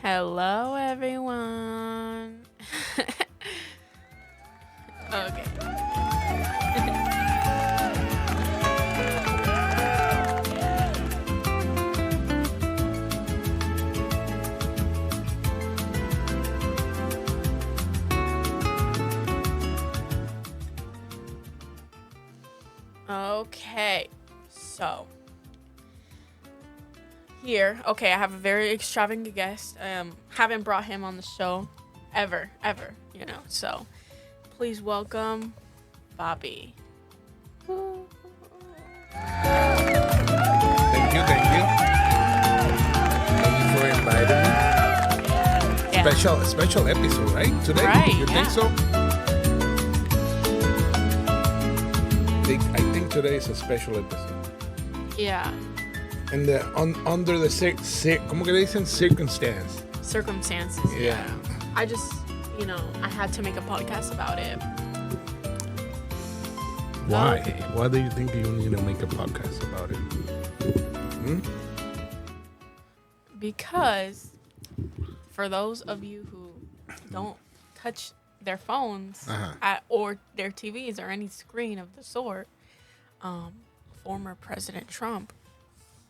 Hello, everyone. Okay. Okay. So here, okay, I have a very extravagant guest. Haven't brought him on the show ever, So please welcome Bobby. Thank you. Thank you for inviting me. Yeah. Special episode, right? Today? Right, You yeah. think so? I think today is a special episode. Yeah. And under the ¿cómo que le dicen? Circumstances. Yeah. I just, I had to make a podcast about it. Why? Okay. Why do you think you need to make a podcast about it? Because for those of you who don't touch their phones or their TVs or any screen of the sort, former President Trump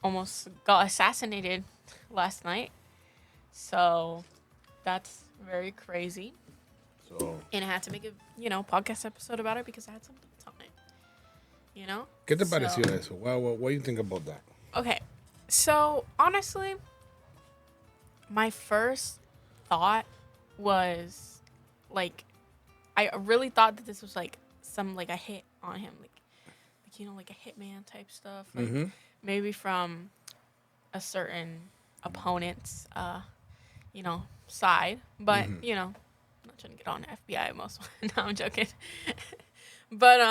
almost got assassinated last night. So that's very crazy. So, And I had to make a, podcast episode about it because I had some thoughts on it. ¿qué te pareció eso? What do you think about that? Okay. So, honestly, my first thought was, I really thought that this was, a hit on him. Like a hitman type stuff. Maybe from a certain opponent's, side. But, I'm not trying to get on FBI most. No, I'm joking. But,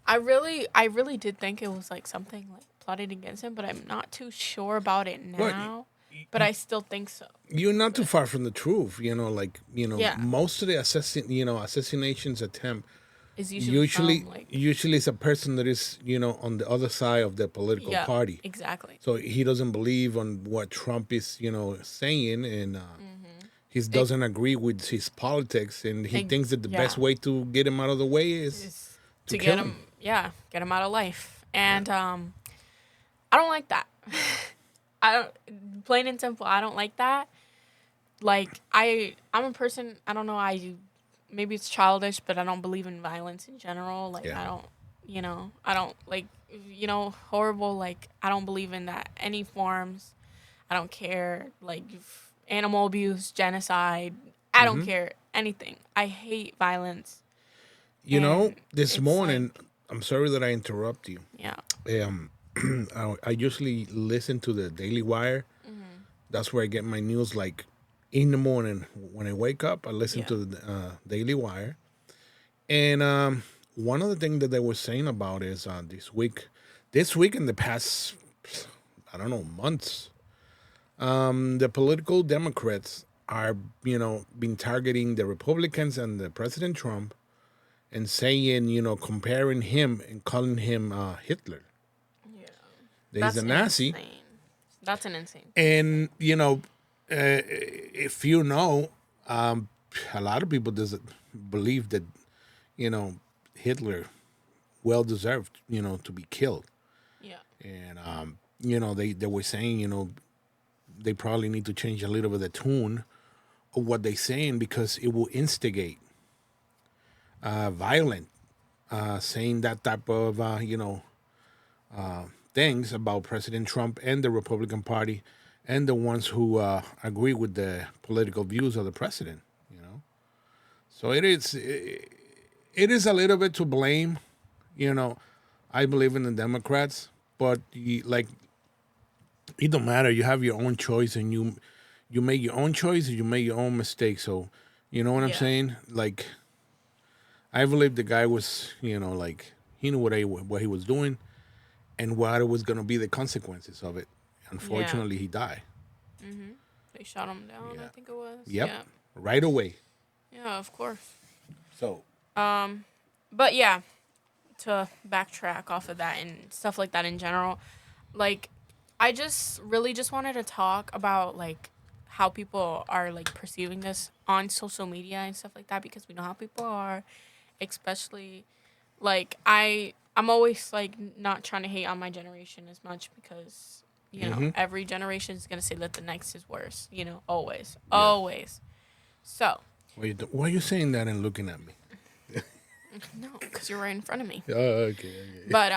I really did think it was, something, plotted against him. But I'm not too sure about it now. But I still think so. You're not too far from the truth, Yeah. most of the assassinations attempt Is usually from, it's a person that is, on the other side of the political party. Exactly. So he doesn't believe on what Trump is, saying, and he doesn't agree with his politics, and he thinks that the best way to get him out of the way is to kill get him. Yeah, get him out of life. And I don't like that. I don't, plain and simple, I don't like that. I'm a person, I don't know, maybe it's childish, but I don't believe in violence in general. I don't, horrible, I don't believe in that any forms. I don't care, animal abuse, genocide. I don't care anything. I hate violence. This morning, I'm sorry that I interrupt you. Yeah. I usually listen to the Daily Wire. That's where I get my news. In the morning when I wake up, I listen to the Daily Wire. And one of the things that they were saying about is this week in the past, I don't know, months, the political Democrats are, been targeting the Republicans and the President Trump and saying, comparing him and calling him Hitler. He's a Nazi. Insane. That's an insane. And, if a lot of people doesn't believe that, Hitler well deserved, to be killed. Yeah. And, they were saying, they probably need to change a little bit of the tune of what they're saying because it will instigate violent, saying that type of, things about President Trump and the Republican Party and the ones who agree with the political views of the president, So it is a little bit to blame, I believe in the Democrats, but it don't matter. You have your own choice and you make your own choice and you make your own mistakes. So, you know what I'm saying? I believe the guy was, he knew what he was doing. And what was going to be the consequences of it. Unfortunately, he died. They shot him down, I think it was. Yep. Yeah. Right away. Yeah, of course. So. But yeah, to backtrack off of that and stuff like that in general, I just wanted to talk about, how people are like perceiving this on social media and stuff like that, because we know how people are, especially like I'm always like not trying to hate on my generation as much, because Mm-hmm. every generation is going to say that the next is worse, always, Yeah. always. So Why are you saying that and looking at me? no, because you're right in front of me. Oh, okay, okay. But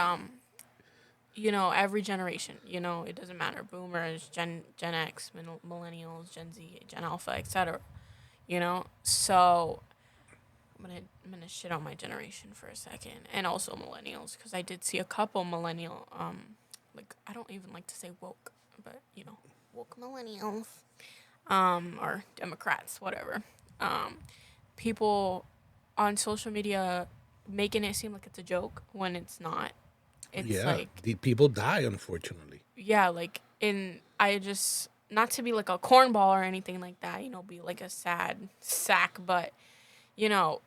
every generation, it doesn't matter, boomers, Gen X, millennials, Gen Z, Gen Alpha, etc. So I'm gonna shit on my generation for a second, and also millennials, because I did see a couple millennial, like, I don't even like to say woke, but woke millennials, or Democrats, whatever, people on social media making it seem like it's a joke when it's not. It's Yeah, like, the people die, unfortunately. yeah, like, I just, not to be like a cornball or anything like that, be like a sad sack, but you know,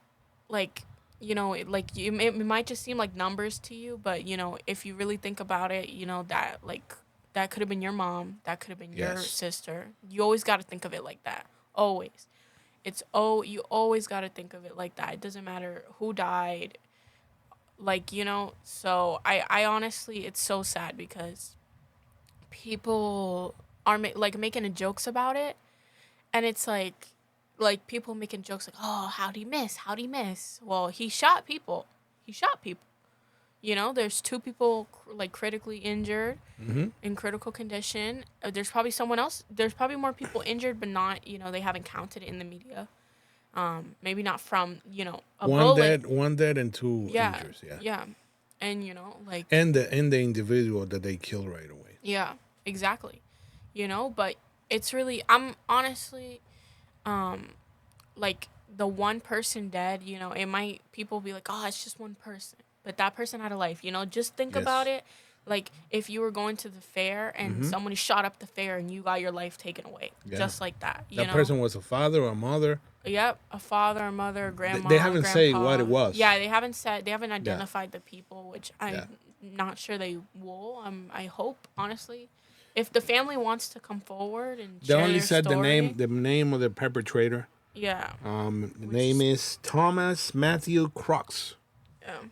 like, it might just seem like numbers to you, but if you really think about it, that, like, that could have been your mom, that could have been your Yes. sister. You always got to think of it like that. Always. You always got to think of it like that. It doesn't matter who died, like, so I honestly, it's so sad, because people are like making jokes about it, and it's like people making jokes like, oh, how'd he miss, well, he shot people, there's two people like critically injured, Mm-hmm. in critical condition. There's probably someone else, there's probably more people injured, but not, they haven't counted it in the media. Maybe not from, a bullet. One dead, and two Yeah, injuries. Yeah, yeah. And like, and the individual that they kill right away. yeah, exactly. But it's really, I'm honestly, like, the one person dead, it might, people be like, oh, it's just one person, but that person had a life. Just think about Yes. it, like, if you were going to the fair and Mm-hmm. somebody shot up the fair and you got your life taken away, Yeah. just like that. That person was a father or a mother. Yep, a father, a mother, a They grandma, haven't said what grandpa. it was. Yeah, they haven't Yeah. identified the people, which Yeah. I'm not sure they will. I hope, honestly, if the family wants to come forward and They share only their said story. the name of the perpetrator. Yeah, The which name is, is Thomas Matthew Crooks. yeah,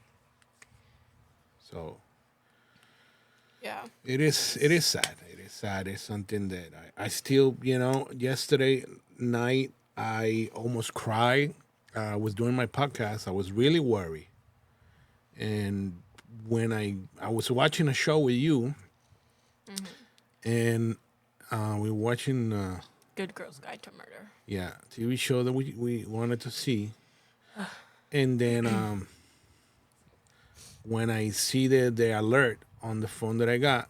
So yeah, it is sad. It is sad. It's something that I still, yesterday night I almost cried. I was doing my podcast. I was really worried. And when I was watching a show with you, and we were watching Good Girls Guide to Murder. yeah, TV show that we wanted to see. And then when I see the alert on the phone that I got,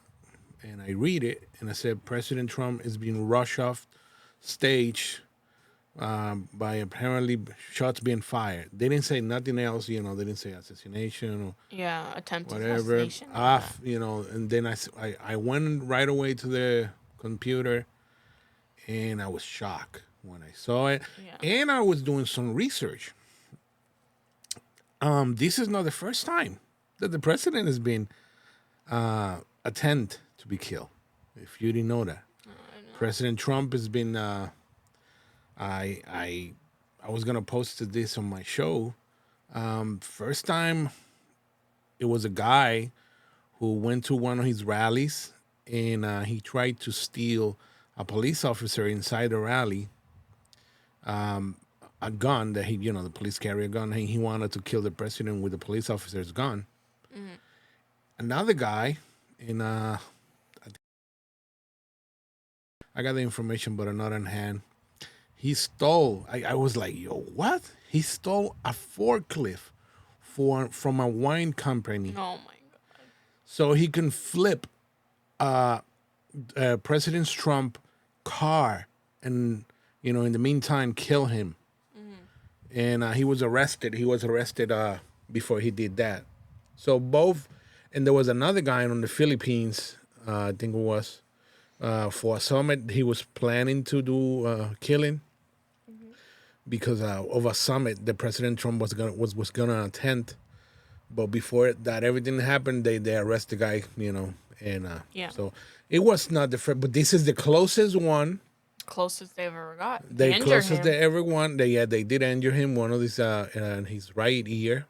and I read it, and I said President Trump is being rushed off stage by apparently shots being fired. They didn't say nothing else, they didn't say assassination or Yeah, attempted whatever. assassination. Off, and then I went right away to the computer, and I was shocked when I saw it. Yeah. And I was doing some research. This is not the first time that the president has been attempted to be killed. If you didn't know that, President Trump has been. I was gonna post this on my show. First time, it was a guy who went to one of his rallies, and he tried to steal a police officer inside the rally. A gun that the police carry a gun. He wanted to kill the president with the police officer's gun. Another guy, and I got the information, but I'm not on hand. He stole. I was like, yo, what? He stole a forklift from a wine company, Oh my god. so he can flip President Trump car, and in the meantime kill him. And he was arrested. He was arrested before he did that. So both, and there was another guy on the Philippines. I think it was for a summit he was planning to do killing, because of a summit that President Trump was gonna attend. But before that everything happened, they arrest the guy, and Yeah. so it was not the first, but this is the closest one closest they've ever got. They They injured closest to him. everyone. They did injure him. One of these his right ear.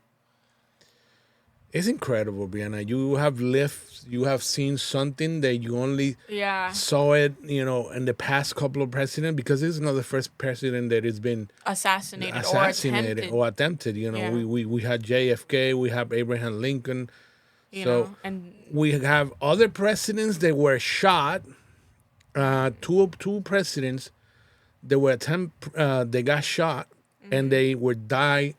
It's incredible, Brianna. You have seen something that you only Yeah. saw it, in the past couple of presidents, because this is not the first president that has been Assassinated or assassinated attempted. or attempted. Yeah. We had JFK, we have Abraham Lincoln. You So know, and we have other presidents that were shot. Two presidents that were they got shot, and they were die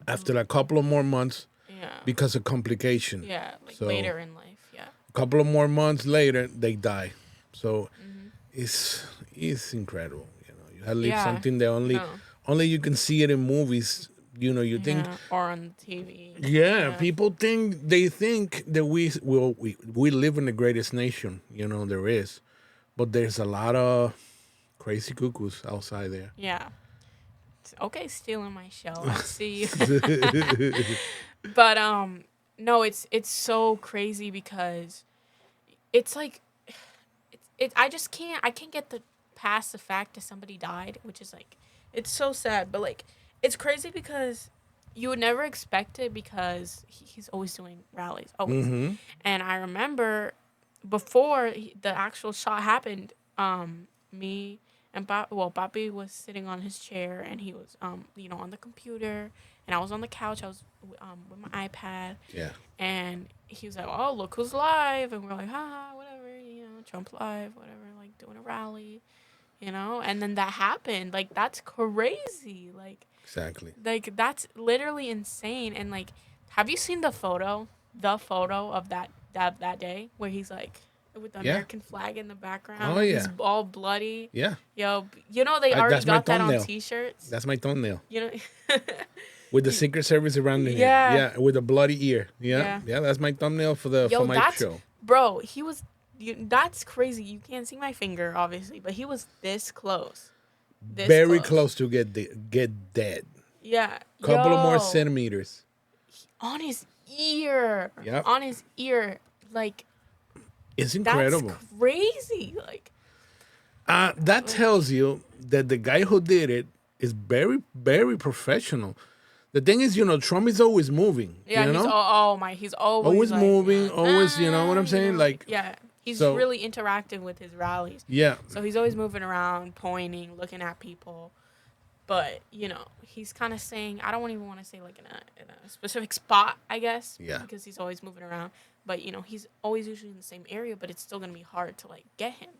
after a couple of more months yeah. because of complication. Yeah, like So later in life. Yeah. a couple of more months later, they die. So Hmm. it's incredible. You have lived Yeah. something that No. only you can see it in movies. You think, Yeah. Or on TV. yeah, Yeah. people think that we live in the greatest nation, there is, but there's a lot of crazy cuckoos outside there. Yeah. Okay, stealing my show. I see you. But no, it's so crazy because it's like I just can't get the past the fact that somebody died, which is like it's so sad, but like it's crazy because you would never expect it because he's always doing rallies, always. Mm-hmm. And I remember before the actual shot happened, me and Papi was sitting on his chair and he was on the computer and I was on the couch. I was with my iPad Yeah. and he was like, "Oh, look who's live," and we're like, "Ha, whatever, Trump's live, whatever, like doing a rally, And then that happened. Like that's crazy. Exactly. Like that's literally insane. And like, have you seen the photo? The photo of that day where he's like with the Yeah. American flag in the background. Oh, yeah. He's all bloody. Yeah. Yo, they already That's my got that on thumbnail. T-shirts. That's my thumbnail. You know. With the Secret Service around him. Yeah. Yeah, with a bloody ear. Yeah. Yeah. Yeah, that's my thumbnail for Yo, my that's show. bro. He was. That's crazy. You can't see my finger, obviously, but he was this close. Very close to get dead. Yeah. Couple of more Yo, centimeters. on his ear. Yep. On his ear, like It's incredible. that's crazy. Like That tells you that the guy who did it is very, very professional. The thing is, Trump is always moving. yeah, You know? he's always like, moving, always. You know what I'm you saying? Like, yeah, he's so- really interactive with his rallies. yeah, So he's always moving around, pointing, looking at people. But he's kind of saying, I don't even want to say like in a specific spot, I guess. Yeah. Because he's always moving around. But he's always usually in the same area. But it's still gonna be hard to like get him.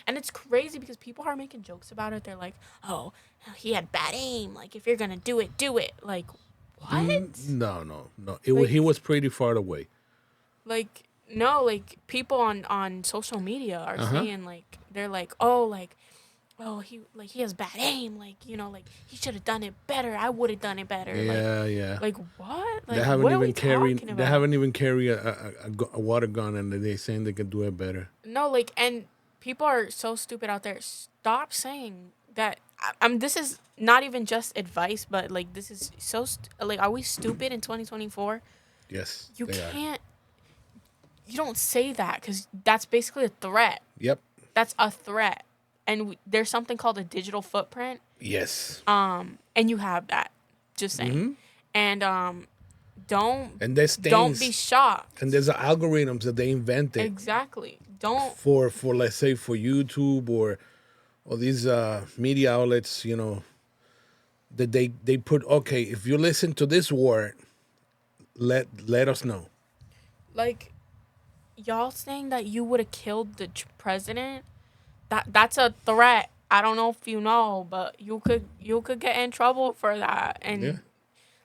And it's crazy because people are making jokes about it. They're like, "Oh, he had bad aim. Like if you're gonna do it, do it." Like what? No. Like- He was pretty far away. Like no, like people on social media are saying like they're like, "Oh, he has bad aim, like he should have done it better. I would have done it better." Yeah. Like what? Like They haven't what are we even carried. talking They about? haven't even carried a water gun, and they're saying they can do it better. No, like and people are so stupid out there. Stop saying that. This is not even just advice, but like this is so like are we stupid in 2024? Yes, You they are. can't. You don't say that because that's basically a threat. Yep. That's a threat, and there's something called a digital footprint. Yes. And you have that. Just saying. And don't And there's don't things, be shocked. and there's algorithms that they invented Exactly. Don't. for let's say for YouTube or these media outlets, that they put, okay, if you listen to this word, let us know. Like y'all saying that you would have killed the president, that's a threat. I don't know if you know, but you could get in trouble for that. And Yeah.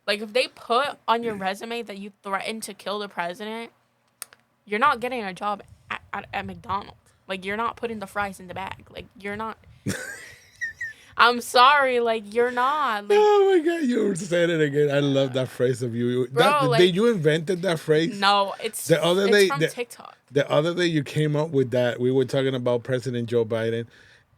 like if they put on your resume that you threatened to kill the president, you're not getting a job at McDonald's. Like you're not putting the fries in the bag. Like you're not. I'm sorry, like you're not. Like, Oh my God, you said it again. I love that phrase of you. Bro, Did you invented that phrase? no, it's The other it's day- from the- TikTok. The other day you came up with that. We were talking about President Joe Biden,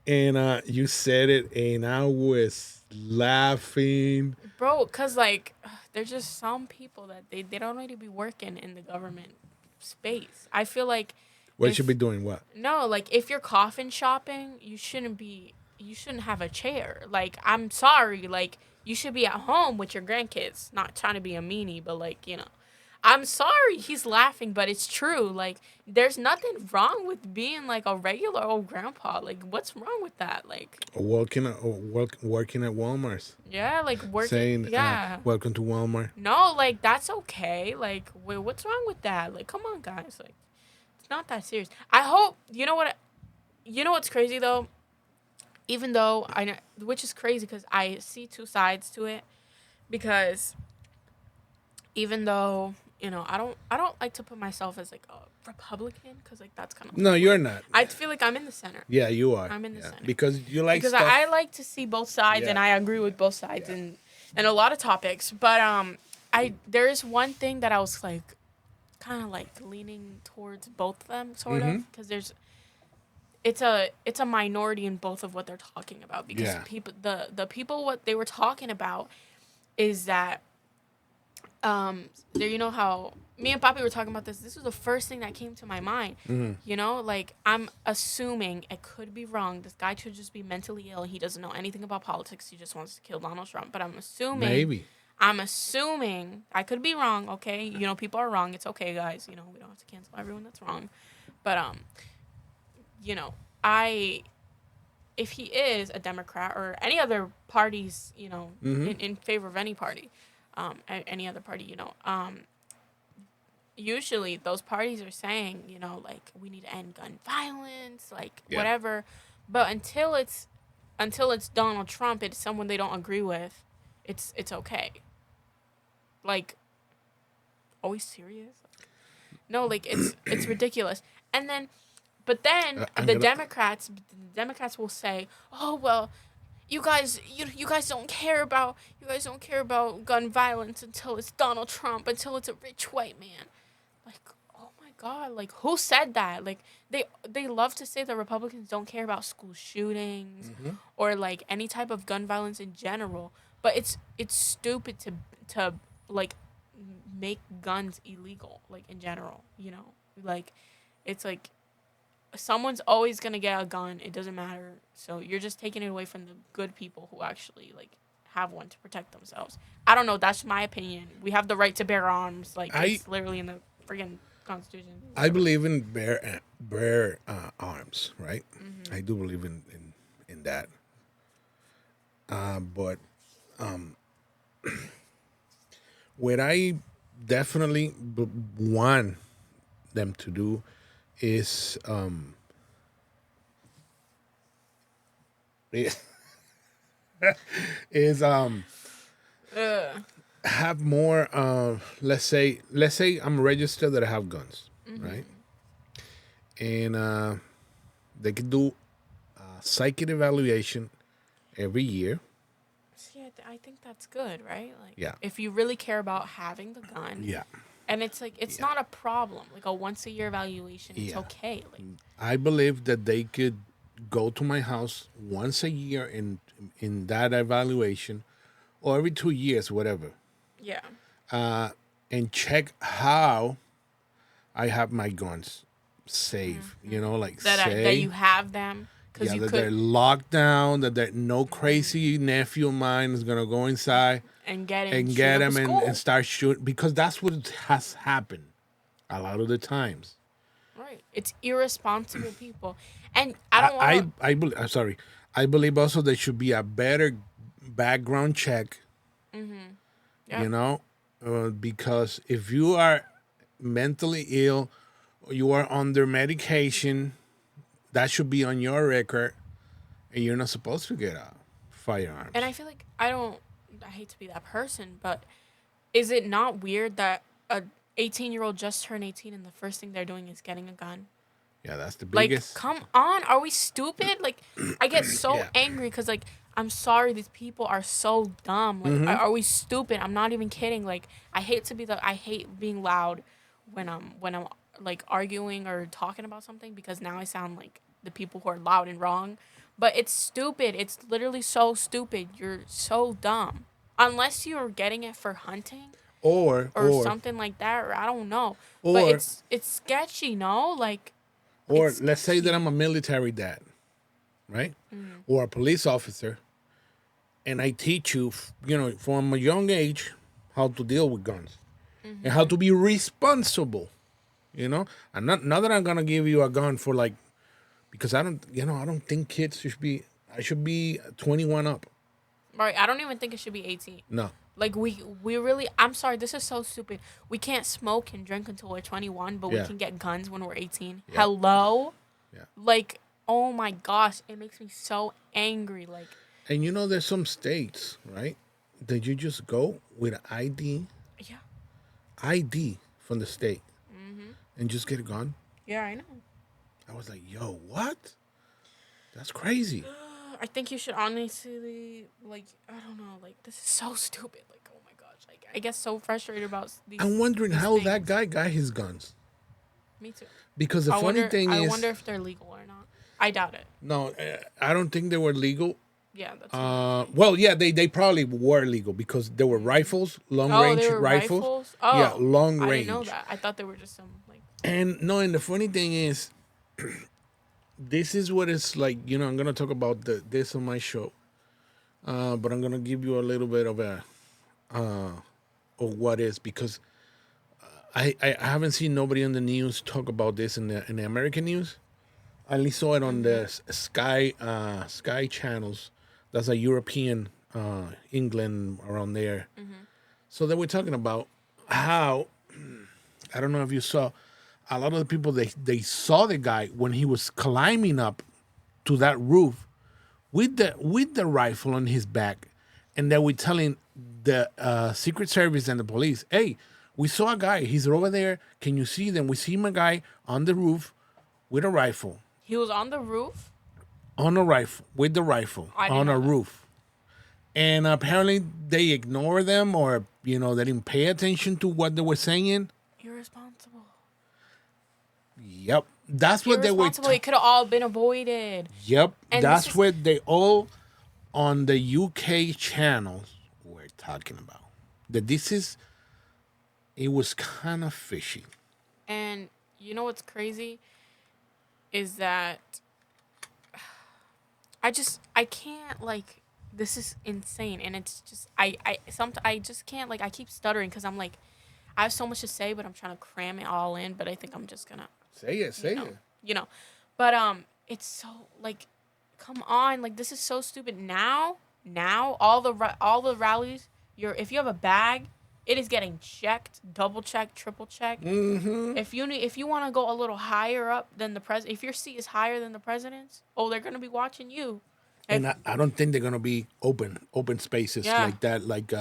and you said it, and I was laughing. Bro, cause like there's just some people that they don't need to be working in the government space. I feel like What should be doing what? No, like if you're coffin shopping, you shouldn't have a chair. Like I'm sorry, like you should be at home with your grandkids. Not trying to be a meanie, but like, I'm sorry he's laughing, but it's true. Like there's nothing wrong with being like a regular old grandpa. Like what's wrong with that? Like Working at Walmart, yeah, like working saying, yeah. "Welcome to Walmart." No, like that's okay. Like what's wrong with that? Like come on guys. Like it's not that serious. I hope you know what's crazy though? Even though I know, which is crazy because I see two sides to it. Because even though I don't like to put myself as like a Republican because like that's kind of No, you're weird. not. I feel like I'm in the center. Yeah, you are. I'm in the Yeah. center Because you like because stuff. I like to see both sides and Yeah. I agree with both sides Yeah. and a lot of topics. But I there is one thing that I was like kind of like leaning towards both of them sort of because it's a minority in both of what they're talking about because Yeah. people the people what they were talking about is that there you know how me and Papi were talking about this was the first thing that came to my mind. Like I'm assuming it could be wrong, this guy could just be mentally ill, he doesn't know anything about politics, he just wants to kill Donald Trump, but Maybe. I'm assuming I could be wrong, okay, people are wrong, it's okay guys, we don't have to cancel everyone that's wrong, but I if he is a Democrat or any other parties, in favor of any party, any other party, usually those parties are saying, like we need to end gun violence, like Yeah. whatever. But until it's Donald Trump, it's someone they don't agree with, it's okay. Like, are we serious? No, like it's ridiculous. And then, but then the Democrats will say, "Oh well, you guys don't care about gun violence until it's Donald Trump, until it's a rich white man." Like, oh my God, like who said that? Like they love to say that Republicans don't care about school shootings or like any type of gun violence in general, but it's stupid to like make guns illegal, like in general, like it's like someone's always gonna get a gun, it doesn't matter, so you're just taking it away from the good people who actually like have one to protect themselves. I don't know, that's my opinion. We have the right to bear arms, like it's literally in the friggin' Constitution. I believe in bear arms, right? I do believe in that. But what I definitely want them to do is is have more let's say I'm registered that I have guns, right? And they could do a psychic evaluation every year. See, I think that's good, right? Like, Yeah. if you really care about having the gun, Yeah. and it's like it's not a problem. Like a once a year evaluation, it's okay. Like I believe that they could go to my house once a year in that evaluation, or every 2 years, whatever, yeah, and check how I have my guns safe. Like that you have them because you that could they're locked down, that no crazy nephew of mine is gonna go inside and get him and get him and start shooting, because that's what has happened a lot of the times. Right, it's irresponsible people, and I don't want. I'm sorry. I believe also there should be a better background check. Yeah. Because if you are mentally ill, or you are under medication, that should be on your record, and you're not supposed to get a firearm. And I feel like I hate to be that person, but is it not weird that a 18-year-old just turned 18 and the first thing they're doing is getting a gun? Yeah, that's the Like, biggest. come on, are we stupid? Like, I get so angry because, like, I'm sorry, these people are so dumb. Like, are we stupid? I'm not even kidding. Like, I hate being loud when I'm like arguing or talking about something, because now I sound like the people who are loud and wrong. But it's stupid. It's literally so stupid. You're so dumb. Unless you're getting it for hunting or or something like that, or I don't know. Or But it's sketchy, no? Like, Or It's let's say that sketchy. I'm a military dad, right? Or a police officer, and I teach you, from a young age, how to deal with guns and how to be responsible. You know, and not that I'm gonna give you a gun for like, because I don't think kids should be. I should be 21 up. Right. I don't even think it should be 18. No. Like we really, I'm sorry, this is so stupid. We can't smoke and drink until we're 21, but we Yeah. can get guns when we're 18. Yep. Hello? Yeah. Like, oh my gosh, it makes me so angry. Like, And there's some states, right? That you just go with an yeah. ID from the state, and just get a gun. Yeah, I know. I was like, yo, what? That's crazy. I think you should honestly, like, I don't know, like, this is so stupid. Like, oh my gosh, like, I get so frustrated about I'm wondering these how things. that guy got his guns. Me too. Because the funny thing I is, wonder if they're legal or not. I doubt it. no, I don't think they were legal. Yeah, that's. Well, yeah, they probably were legal because there were rifles, long Oh, range they were rifles. rifles. Yeah, Oh, long I range. didn't know that. I thought they were just some like. And no, and the funny thing is, this is what it's like. I'm gonna talk about this on my show, but I'm gonna give you a little bit of of what is, because I haven't seen nobody on the news talk about this in the American news. I only saw it on the Sky channels. That's a European, England, around there. So they were talking about how, I don't know if you saw, a lot of the people, they saw the guy when he was climbing up to that roof with the rifle on his back, and they were telling the Secret Service and the police, "Hey, we saw a guy. He's over there. Can you see them? We see him, a guy on the roof with a rifle." He was on the roof. On a rifle, with the rifle I didn't on a know that. roof. And apparently they ignore them, or they didn't pay attention to what they were saying. Irresponsible. Yep, that's what they were. Irresponsible. It could have all been avoided. Yep, And that's this is- what they all on the UK channels were talking about. That it was kind of fishy. And you know what's crazy is that I can't, like, this is insane, and it's just I just can't, like, I keep stuttering because I'm like, I have so much to say, but I'm trying to cram it all in, but I think I'm just gonna Say it, say know, it. you know, but it's so, like, come on, like, this is so stupid. Now all the rallies, if you have a bag, it is getting checked, double checked, triple checked. Mm-hmm. If you want to go a little higher up than the president, if your seat is higher than the president's, oh, they're gonna be watching you. And I don't think they're gonna be open spaces Yeah. like that. Like,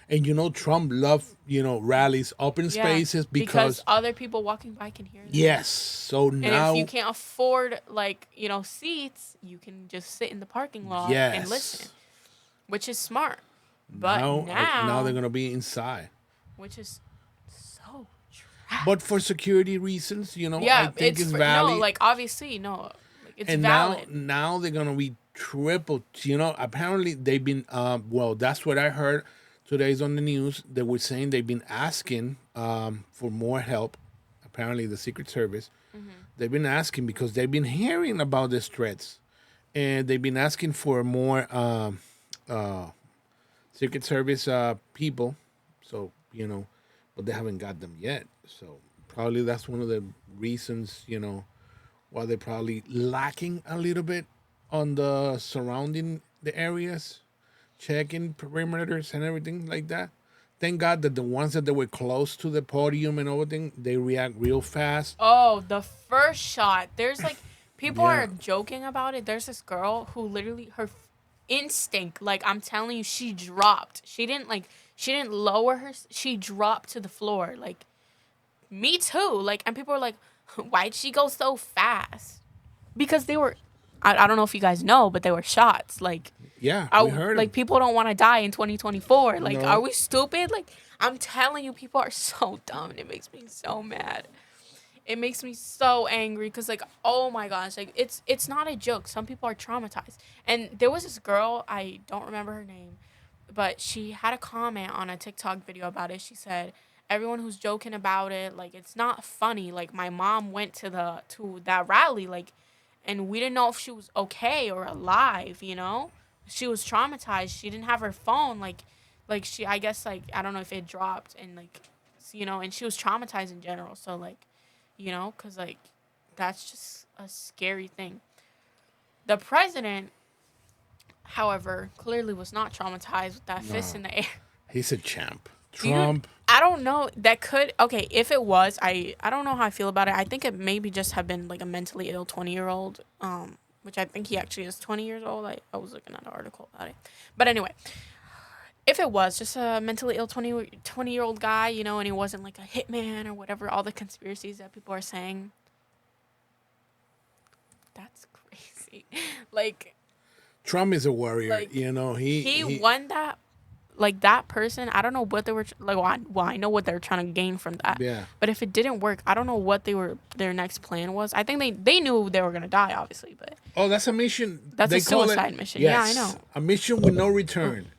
and Trump loved rallies, open spaces, because other people walking by can hear them. yes. So And now, if you can't afford, like, seats, you can just sit in the parking lot yes, and listen, which is smart. But now they're gonna be inside. which is so trash. But for security reasons, Yeah, I think it's no, valid. like, obviously, no, like, it's And valid. now they're gonna be triple. Apparently they've been. Well, that's what I heard today's on the news. They were saying they've been asking for more help. Apparently, the Secret Service. They've been asking because they've been hearing about these threats, and they've been asking for more Secret Service people. So but they haven't got them yet. So probably that's one of the reasons why they're probably lacking a little bit on the surrounding the areas, checking perimeters and everything like that. Thank God that the ones that they were close to the podium and everything, they react real fast. Oh, the first shot. There's, like, people Yeah. are joking about it. There's this girl who literally, her instinct, like, I'm telling you, she dropped. She didn't lower her. She dropped to the floor. Like, me too. Like, and people are like, why'd she go so fast? Because they were, I don't know if you guys know, but they were shots. Like, Yeah, we heard like, them. people don't want to die in 2024. Like, No. are we stupid? Like, I'm telling you, people are so dumb, and it makes me so mad. It makes me so angry because, like, oh my gosh, like, it's not a joke. Some people are traumatized. And there was this girl, I don't remember her name, but she had a comment on a TikTok video about it. She said, everyone who's joking about it, like, it's not funny. Like, my mom went to that rally, like, and we didn't know if she was okay or alive, you know? She was traumatized. She didn't have her phone, like she, I guess, like, I don't know if it dropped, and, like, you know, and she was traumatized in general. So, like, you know, cuz like that's just a scary thing. The president, however, clearly was not traumatized with that fist No, in the air. he's a champ. Dude, Trump. I don't know. That could, okay. If it was, I don't know how I feel about it. I think it maybe just have been like a mentally ill 20-year-old. Which I think he actually is 20 years old. I was looking at an article about it. But anyway, if it was just a mentally ill 20-year-old guy, you know, and he wasn't like a hitman or whatever, all the conspiracies that people are saying, that's crazy. like Trump is a warrior. like You know, he won that, like, that person. I don't know what they were like. Well, I know what they were trying to gain from that. Yeah. But if it didn't work, I don't know what their next plan was. I think they knew they were gonna die, obviously, but Oh, that's a mission. that's They a call suicide it, mission. yes, Yeah, I know. a mission with no return.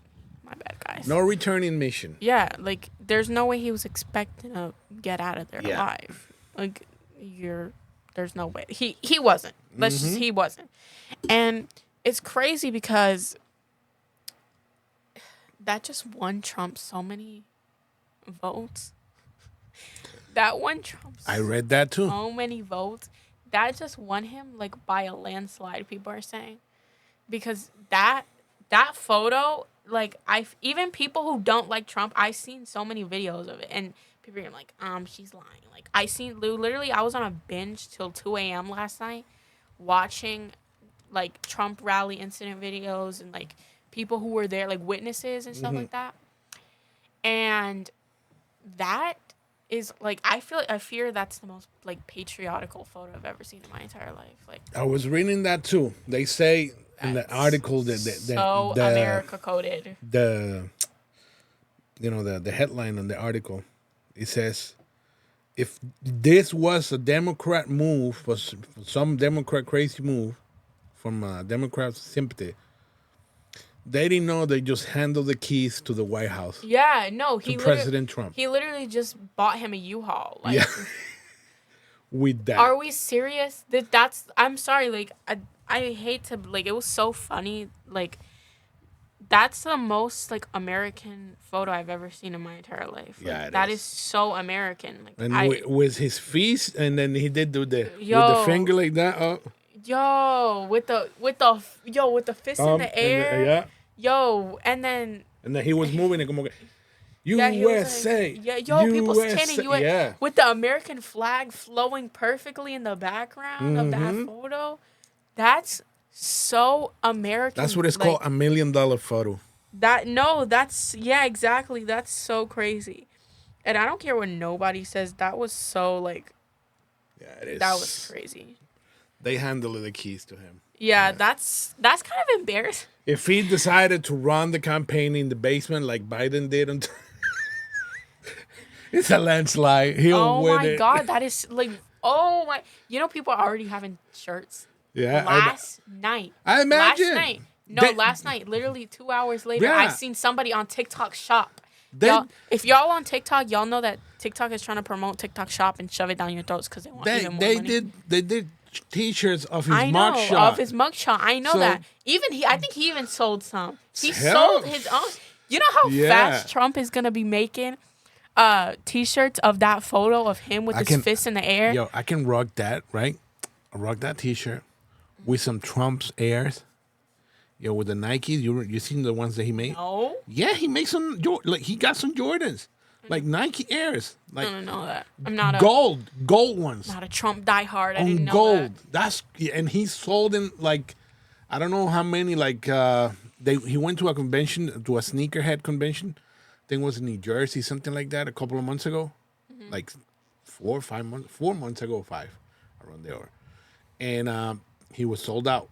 My bad, guys. No returning mission. Yeah, like, there's no way he was expecting to get out of there Yeah. alive. Like, there's no way. He wasn't. Let's just, he wasn't. And it's crazy because that just won Trump so many votes. That won Trump I read that too. so many votes. That just won him, like, by a landslide, people are saying. Because that photo, like, even people who don't like Trump, I've seen so many videos of it, and people are like, she's lying. Like, literally, I was on a binge till 2 a.m. last night watching, like, Trump rally incident videos and, like, people who were there, like, witnesses and stuff like that. And that is, like, I fear that's the most, like, patriotical photo I've ever seen in my entire life. Like, I was reading that too. They say in the article that so the America coded. the you know the headline on the article, it says, if this was a Democrat move, was some Democrat crazy move from Democrat sympathy, they didn't know they just handed the keys to the White House Yeah, no, to President Trump. He literally just bought him a U-Haul. Like, Yeah, with that. are we serious? That's, I'm sorry, like, I hate to, like, it was so funny. Like, that's the most, like, American photo I've ever seen in my entire life. Like, Yeah, that it is so American. Like, And with his feet, and then he did with the Yo. finger like that up. with the fist in the air. Yeah. Yo, and then He was moving it como que, yeah, he was USA. like, yeah, people standing Yeah. with the American flag flowing perfectly in the background of that photo. That's so American. That's what it's like, called, $1 million photo. Yeah, exactly. That's so crazy. And I don't care what nobody says. That was so, like, Yeah, it is. that was crazy. They handled the keys to him. Yeah, that's kind of embarrassing. If he decided to run the campaign in the basement like Biden did, it's a landslide. He'll win it. Oh my God, that is like, oh my, you know, people are already having shirts. Yeah, Last night. I imagine. Last night. No, last night. Literally 2 hours later, Yeah. I seen somebody on TikTok shop. If y'all on TikTok, y'all know that TikTok is trying to promote TikTok shop and shove it down your throats because they want even more money. They did T-shirts of his I know, mugshot. of his mugshot. I know So- that. I think he even sold some. He Hell. sold his own. You know how Yeah. fast Trump is gonna be making T-shirts of that photo of him with his fist in the air? Yo, I can rock that, right? I rock that T-shirt with some Trump's Airs. Yo, with the Nikes, you seen the ones that he made? No, Yeah, he makes some. Like he got some Jordans, like Nike Airs, I like don't know that. I'm not a gold ones not a Trump diehard. I on didn't know gold. that. That's and he sold in like I don't know how many. Like he went to a convention, to a sneakerhead convention. I think it was in New Jersey, something like that, a couple of months ago, like 4 months ago, around there, and he was sold out.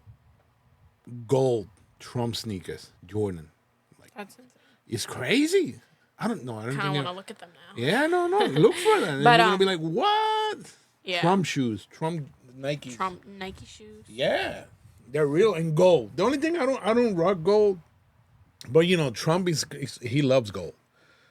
Gold Trump sneakers, Jordan. That's insane. It's crazy. I don't know. I don't Kind of think. want to look at them now. Yeah, no. Look for them. But, You're gonna be like, what? Yeah. Trump shoes, Trump Nike. Trump Nike shoes. Yeah, they're real and gold. The only thing I don't rock gold, but you know, Trump he loves gold.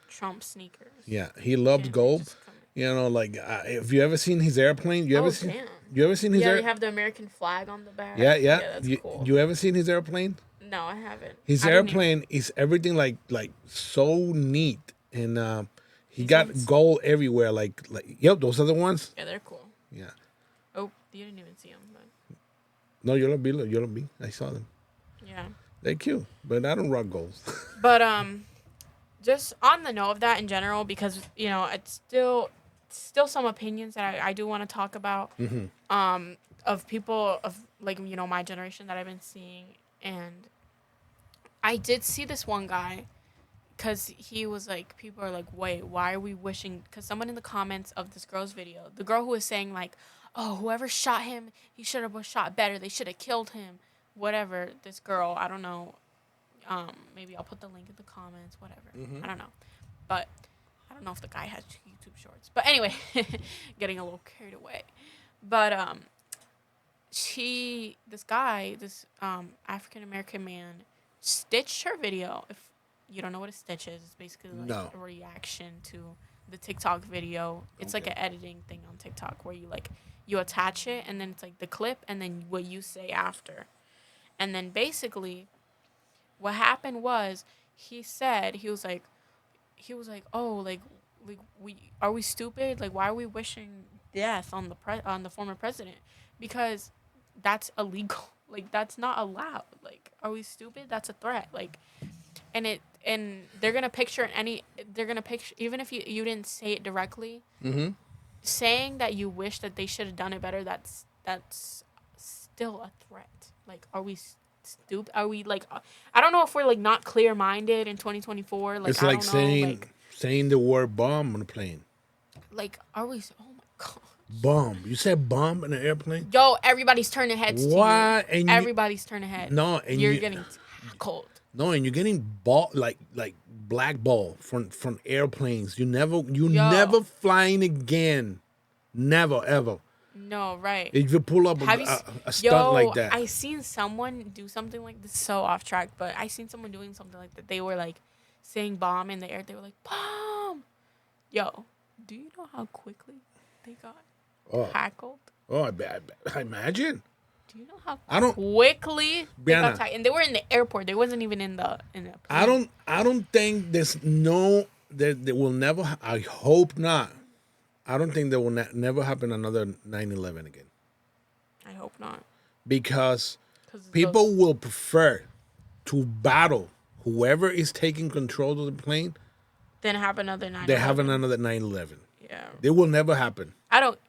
Trump sneakers. Yeah, he loves And they gold. just come in. You know, like if you ever seen his airplane, Oh damn. you ever seen his Yeah, they air? have the American flag on the back. Yeah, yeah. Yeah, that's cool. You ever seen his airplane? No, I haven't. His I didn't even. airplane is everything like so neat, and he These got ones? gold everywhere. Like yep, those are the ones. Yeah, they're cool. Yeah. Oh, you didn't even see them, but No, you don't be. I saw them. yeah. They're cute, but I don't rock gold. But just on the note of that in general, because it's still some opinions that I do want to talk about. Of people of like my generation that I've been seeing, and I did see this one guy, because he was like, people are like, wait, why are we wishing? Because someone in the comments of this girl's video, the girl who was saying like, oh, whoever shot him, he should have been shot better. They should have killed him. Whatever. This girl, I don't know. Maybe I'll put the link in the comments. Whatever. I don't know, but I don't know if the guy has YouTube Shorts. But anyway, getting a little carried away. But this African American man stitched her video. If you don't know what a stitch is, it's basically like No. a reaction to the TikTok video. It's like Okay. an editing thing on TikTok where you attach it, and then it's like the clip and then what you say after. And then basically what happened was he was like, oh, like we stupid? Like, why are we wishing death on the former president? Because that's illegal. Like, that's not allowed. Like, are we stupid? That's a threat. Like, and they're gonna picture even if you didn't say it directly, saying that you wish that they should have done it better. That's still a threat. Like, are we stupid? Are we like? I don't know if we're like not clear minded in 2024. Like, It's I like don't know. saying the word bomb on a plane. Like, are we? Oh my god. Bomb. You said bomb in an airplane? Yo, everybody's turning heads What? to you. And Everybody's turning heads. No, and you're getting tackled. No, and you're getting ball like blackball from airplanes. You Yo. never flying again. Never ever. No, right. If you pull up Have you a stunt like that. I seen someone do something like this. So off track, but I seen someone doing something like that. They were like saying bomb in the air. They were like bomb. Yo, do you know how quickly they got tackled? Oh, I imagine. Do you know how I don't- quickly they Brianna. got tackled? And they were in the airport. They wasn't even in the plane. I don't think there's no there will never. I hope not. I don't think there will never happen another 9/11 again. I hope not. Because 'Cause people those- will prefer to battle whoever is taking control of the plane. Then have another 9. They have another 9/11. Yeah. It will never happen. I don't.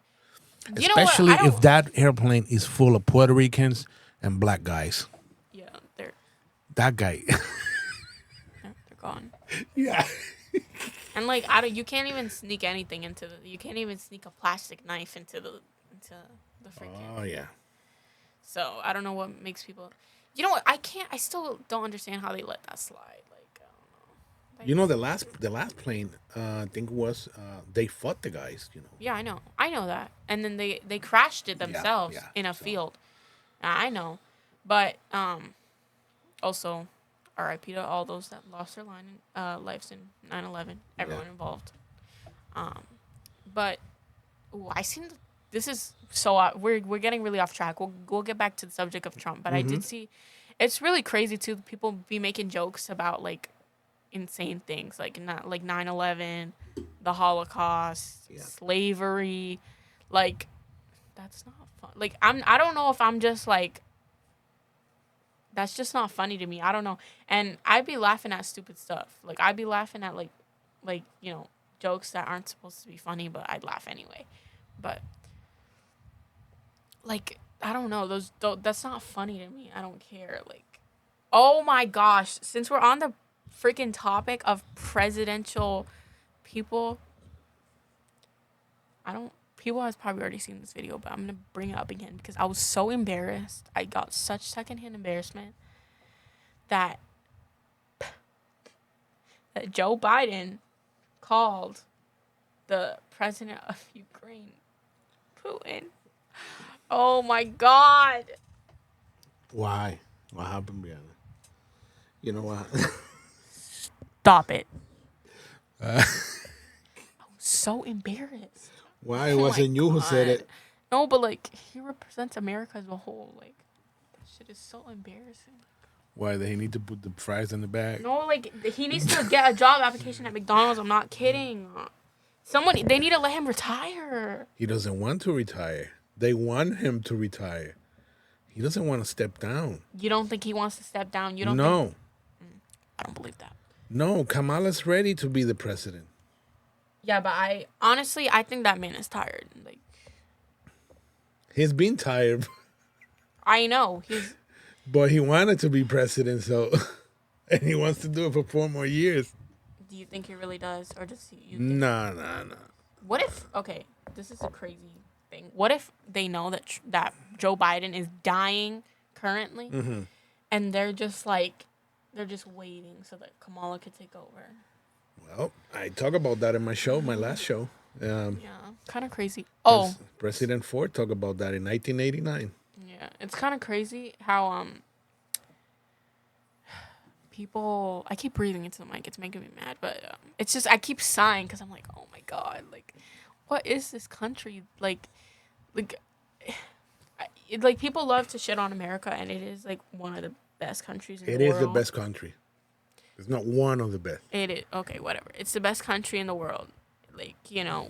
You Especially know what? I don't, if that airplane is full of Puerto Ricans and black guys. Yeah, they're That guy. gone. Yeah. And like you can't even sneak anything into you can't even sneak a plastic knife into the freaking. Oh yeah. So I don't know what makes people. You know what? I still don't understand how they let that slide. Like, I don't know. You know the last plane, I think it was they fought the guys. You know. Yeah, I know that. And then they crashed it themselves yeah, in a field. I know, but also, R.I.P. to all those that lost their lives in 9/11. Everyone involved. But I seen this is so we're getting really off track. We'll get back to the subject of Trump, but I did see it's really crazy too. People be making jokes about like insane things like not like 9/11, the Holocaust, slavery, like that's not fun. Like I don't know if I'm just like that's just not funny to me. I don't know. And I'd be laughing at stupid stuff. Like I'd be laughing at like jokes that aren't supposed to be funny, but I'd laugh anyway. But like I don't know, that's not funny to me. I don't care. Like, oh my gosh, since we're on the freaking topic of presidential people, people has probably already seen this video, but I'm going to bring it up again because I was so embarrassed. I got such secondhand embarrassment that Joe Biden called the president of Ukraine Putin. Oh my God. Why? What happened, Brianna? You know what? Stop it. So embarrassed. Why it Oh my wasn't you who said god. it? No, but like he represents America as a whole. Like that shit is so embarrassing. Why they need to put the fries in the bag? No, like he needs to get a job application at McDonald's. I'm not kidding. Someone they need to let him retire. He doesn't want to retire. They want him to retire. He doesn't want to step down. You don't think he wants to step down? You don't think? No, I don't believe that. no. Kamala's ready to be the president. Yeah, but I honestly I think that man is tired. Like He's been tired, I know he's. but he wanted to be president, so and he wants to do it for 4 more years. Do you think he really does, or does he? You think? Nah, nah, nah. What if? Okay, this is a crazy thing. What if they know that Joe Biden is dying currently, and they're just waiting so that Kamala could take over? Well, I talk about that in my show, my last show. Yeah, kind of crazy. Oh, President Ford talked about that in 1989. yeah, it's kind of crazy how people. I keep breathing into the mic. It's making me mad, but it's just I keep sighing because I'm like, oh my god, like, what is this country like? Like people love to shit on America, and it is like one of the best countries in It the is world. the best country. It's not one of the best. It is okay, whatever. It's the best country in the world. Like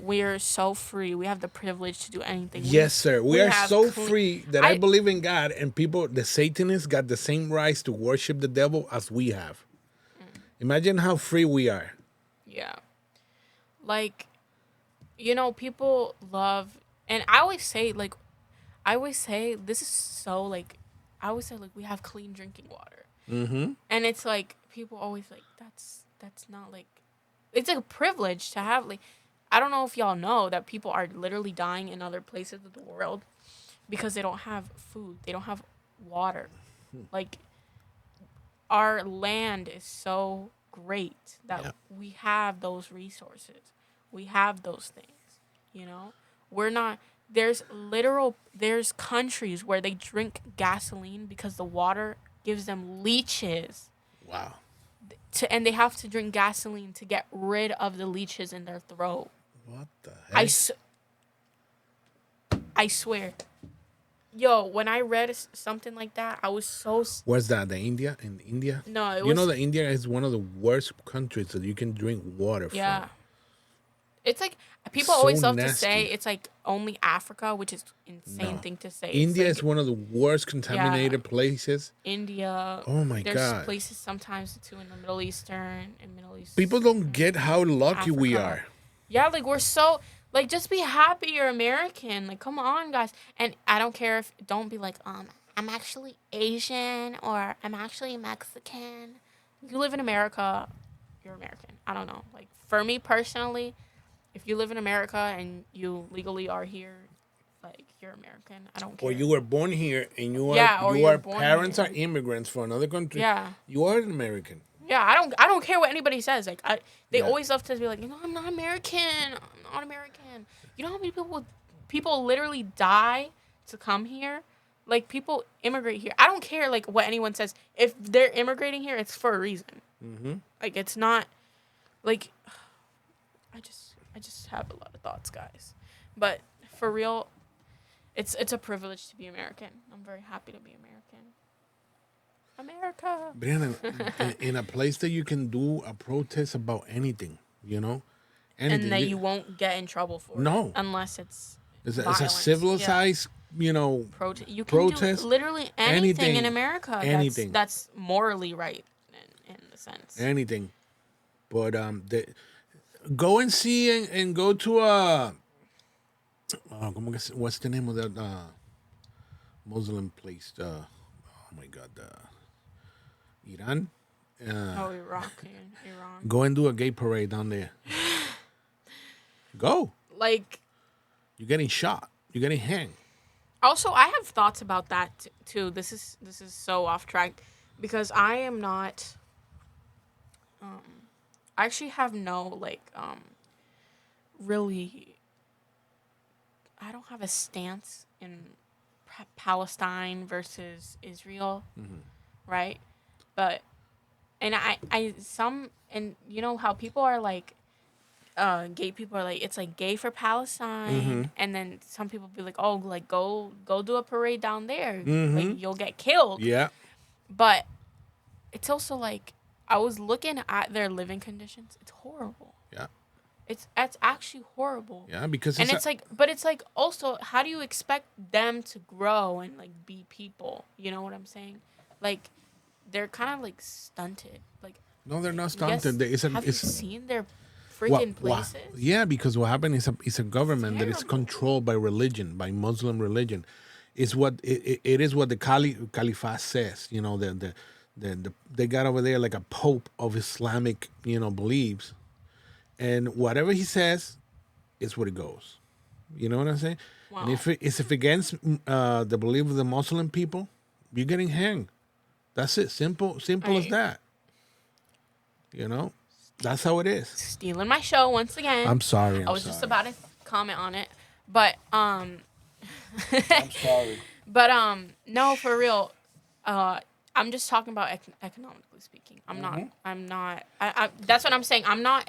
we're so free. We have the privilege to do anything. Yes, sir. We are have so free that I I- believe in God, and people, the Satanists, got the same rights to worship the devil as we have. Imagine how free we are. Yeah, like people love, and I always say this is so like, I always say like we have clean drinking water, and it's like people always like that's not like, it's like a privilege to have. Like I don't know if y'all know that people are literally dying in other places of the world because they don't have food, they don't have water. Like our land is so great that we have those resources, we have those things. We're not, there's countries where they drink gasoline because the water gives them leeches, Wow. and they have to drink gasoline to get rid of the leeches in their throat. What the I, heck? s- I swear. Yo, when I read something like that, I was so... What's that? The India? In India? No, it You was... know that India is one of the worst countries that you can drink water Yeah. from. It's like, people So always love to nasty. say it's like only Africa, which is insane No. thing to say. India it's is like one of the worst contaminated places. India. Oh my There's God. places sometimes too in the Middle East. People don't get how lucky we Africa. are. Yeah, like we're so like, just be happy you're American. Like, come on, guys. And I don't care if, don't be like, I'm actually Asian or I'm actually Mexican. You live in America, you're American. I don't know. Like for me personally, if you live in America and you legally are here, like you're American. I don't care. Or you were born here and you are, Yeah, or you you were are born parents here. are immigrants from another country. Yeah. You are an American. Yeah, I don't care what anybody says. Like they Yeah. always love to be like, I'm not American. I'm not American. You know how many people literally die to come here? Like people immigrate here. I don't care like what anyone says. If they're immigrating here, it's for a reason. Like it's not like I just have a lot of thoughts, guys. But for real, it's a privilege to be American. I'm very happy to be American. America. Brianna, in a place that you can do a protest about anything, anything. And that you won't get in trouble for No. it unless it's It's a violence. civilized, You can protest, do literally anything in anything, America. anything. That's morally right in the sense. anything. But go and see and go to what's the name of that Muslim place? Oh my God, Iran. Iran. Go and do a gay parade down there. Go. Like, You're getting shot. You're getting hanged. also, I have thoughts about that too. This is so off track because I am not. I actually have no really. I don't have a stance in Palestine versus Israel, right? But and I some and you know how people are like gay people are like, it's like gay for Palestine, Mm-hmm. and then some people be like, oh, like go do a parade down there, like Mm-hmm. you'll get killed. Yeah. But it's also like I was looking at their living conditions. It's horrible. Yeah. It's actually horrible. Yeah. Because And it's it's like, but it's like also, how do you expect them to grow and like be people? You know what I'm saying? Like, they're kind of like stunted. Like, no, they're not yes, stunted. have you seen their what, freaking places? yeah, because what happened is a government that is terrible. controlled by religion, by Muslim religion. It's what it is what the Caliphate says. You know, they got over there like a pope of Islamic, beliefs, and whatever he says is what it goes. You know what I'm saying? And Wow. if against the belief of the Muslim people, you're getting hanged. That's it. Simple as I that. You know, that's how it is. stealing my show once again. I'm sorry. I I'm was just sorry. about to comment on it, but I'm sorry. but no, for real. I'm just talking about economically speaking. I'm not. I'm not. That's what I'm saying. I'm not.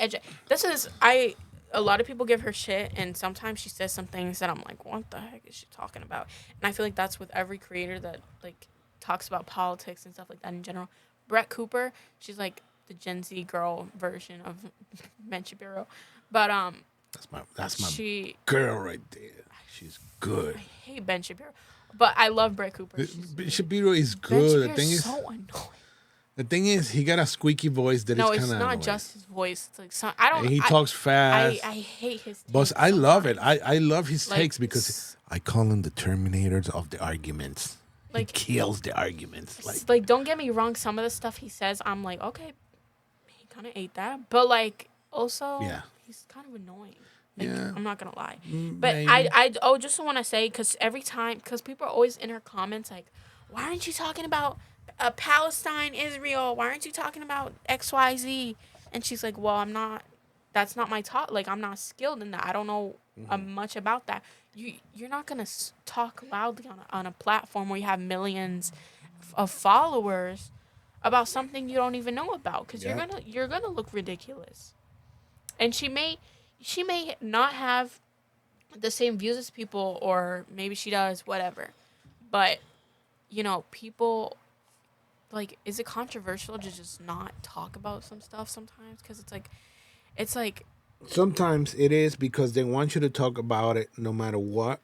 This is I. A lot of people give her shit, and sometimes she says some things that I'm like, what the heck is she talking about? And I feel like that's with every creator that like talks about politics and stuff like that in general. Brett Cooper, she's like the Gen Z girl version of Ben Shapiro, but That's my she girl right there. She's good. I hate Ben Shapiro, but I love Brett Cooper. Shapiro is Ben good. Shapiro's so annoying. The thing is, he got a squeaky voice that No, is it's kind of not annoying. just his voice. It's like some, I don't. And he talks fast. I hate his. But Takes I love it. sometimes. I love his Like, takes because I call him the Terminators of the arguments. Like, he kills the arguments. Like, don't get me wrong. Some of the stuff he says, I'm like, okay, he kind of ate that. But like, also, Yeah. he's kind of annoying. Like, Yeah. I'm not gonna lie. But maybe. I just want to say, because every time, because people are always in her comments like, why aren't you talking about Palestine, Israel? Why aren't you talking about XYZ? And she's like, well, I'm not. That's not my talk. Like, I'm not skilled in that. I don't know much about that. You're not gonna talk loudly on a platform where you have millions of followers about something you don't even know about, because Yeah. you're gonna look ridiculous. And she may not have the same views as people, or maybe she does, whatever. But people, like, is it controversial to just not talk about some stuff sometimes? Because it's like Sometimes it is because they want you to talk about it no matter what.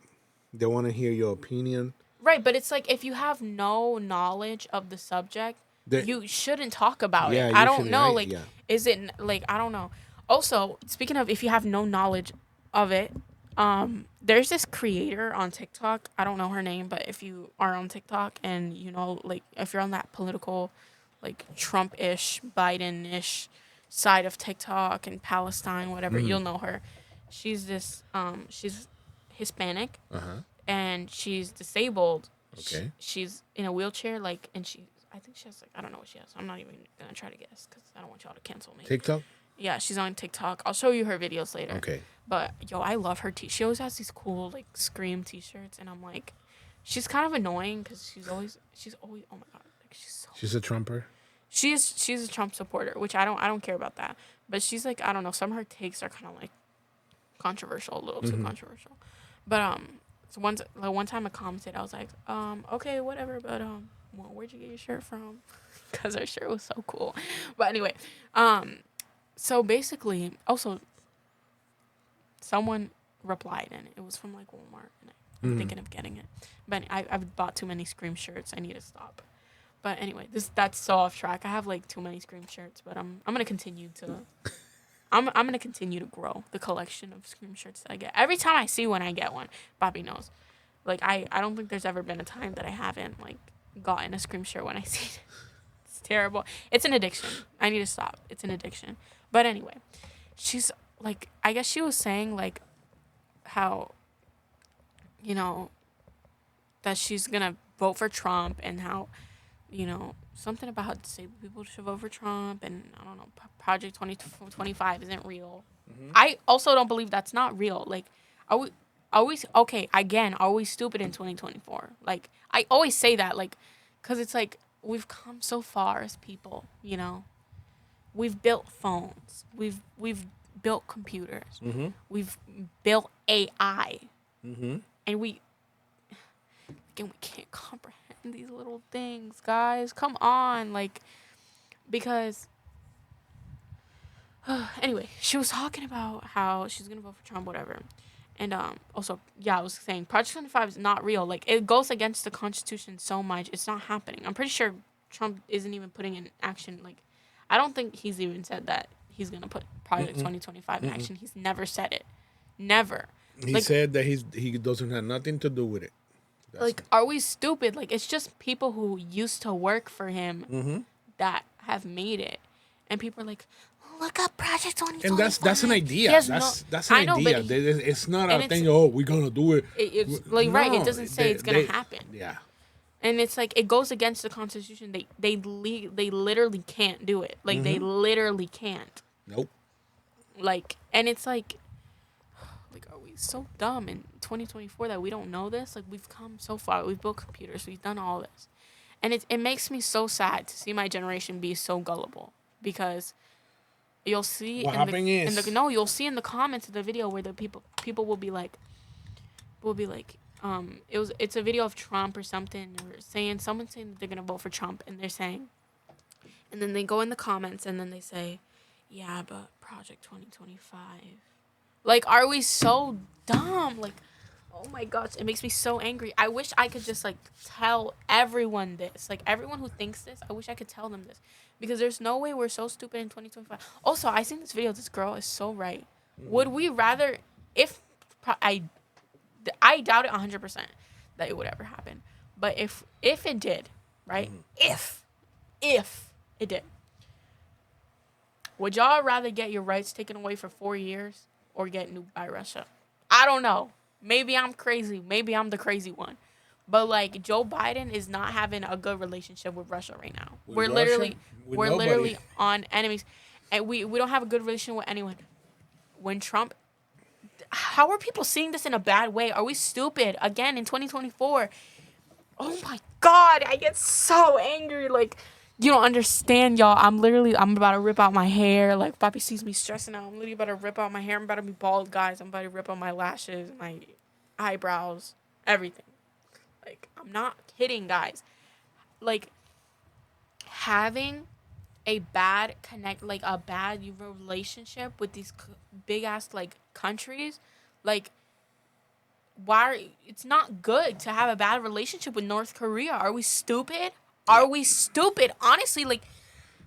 They want to hear your opinion. right, but it's like, if you have no knowledge of the subject, They- you shouldn't talk about Yeah, it. you I don't shouldn't, know, right? like, Yeah. is it like, I don't know. Also, speaking of, if you have no knowledge of it, there's this creator on TikTok. I don't know her name, but if you are on TikTok and like, if you're on that political, like, Trump-ish, Biden-ish side of TikTok and Palestine, whatever, you'll know her. She's she's Hispanic, Uh-huh. and she's disabled. Okay. She's in a wheelchair, like, and I think she has, like, I don't know what she has. I'm not even gonna try to guess because I don't want y'all to cancel me. TikTok? Yeah, she's on TikTok. I'll show you her videos later. Okay. But yo, I love her. She always has these cool, like, Scream T-shirts, and I'm like, she's kind of annoying because she's always oh my god, like, She's a Trumper? she's a Trump supporter, which I don't care about that. But she's like, I don't know, some of her takes are kind of like controversial, a little too controversial. But so one time I commented, I was like, okay, whatever, but well, where'd you get your shirt from? Because her shirt was so cool. But anyway, so basically, also, someone replied, and it was from like Walmart, and I'm thinking of getting it. But I've bought too many Scream shirts. I need to stop. But anyway, that's so off track. I have like too many Scream shirts, but I'm gonna continue to. I'm gonna continue to grow the collection of Scream shirts that I get. Every time I see one, I get one. Bobby knows. Like, I don't think there's ever been a time that I haven't, like, gotten a Scream shirt when I see it. It's terrible. It's an addiction. I need to stop. It's an addiction. But anyway, she's like, I guess she was saying, like, how, that she's gonna vote for Trump, and how, something about how disabled people should vote for Trump, and I don't know, Project 2025 isn't real. I also don't believe that's not real. Like, are we stupid in 2024? Like, I always say that, like, because it's like, we've come so far as people, We've built phones. We've built computers. Mm-hmm. We've built AI. Mm-hmm. And we can't comprehend these little things, guys. Come on, like, because anyway, she was talking about how she's gonna vote for Trump, whatever. And also, yeah, I was saying Project 25 is not real. Like, it goes against the Constitution so much. It's not happening. I'm pretty sure Trump isn't even putting in action. Like, I don't think he's even said that he's gonna put Project 2025 in action. He's never said it. Never. He Like, said that he doesn't have nothing to do with it. like, are we stupid? Like, it's just people who used to work for him that have made it, and people are like, look up Project 2025. And that's an idea. That's an idea. It's not a thing. Oh, we're gonna do it. It's like, right. It doesn't say it's gonna happen. Yeah. And it's like, it goes against the Constitution. They literally can't do it. Like, they literally can't. Nope. Like, and it's like are we so dumb in 2024 that we don't know this? Like, we've come so far. We've built computers. We've done all this, and it makes me so sad to see my generation be so gullible, because you'll see you'll see in the comments of the video where the people will be like, it's a video of Trump or something, or someone's saying that they're gonna vote for Trump, and they're saying, and then they go in the comments and then they say, yeah, but Project 2025. Like, are we so dumb? Like, oh my gosh, it makes me so angry. I wish I could just, like, tell everyone this. Like, everyone who thinks this, I wish I could tell them this. Because there's no way we're so stupid in 2025. Also, I seen this video. This girl is so right. Would we rather, I doubt it 100% that it would ever happen. But if it did, right? If it did, would y'all rather get your rights taken away for 4 years or get nuked by Russia? I don't know. Maybe I'm crazy. Maybe I'm the crazy one. But, like, Joe Biden is not having a good relationship with Russia right now. We're literally on enemies. And we don't have a good relationship with anyone. When Trump... How are people seeing this in a bad way? Are we stupid? Again, in 2024. Oh, my God. I get so angry. Like... You don't understand, y'all. I'm about to rip out my hair. Like, Papi sees me stressing out. I'm literally about to rip out my hair. I'm about to be bald, guys. I'm about to rip out my lashes, my eyebrows, everything. Like, I'm not kidding, guys. Like, having a bad relationship with these big-ass, like, countries, like, it's not good to have a bad relationship with North Korea. Are we stupid? Are we stupid? Honestly, like...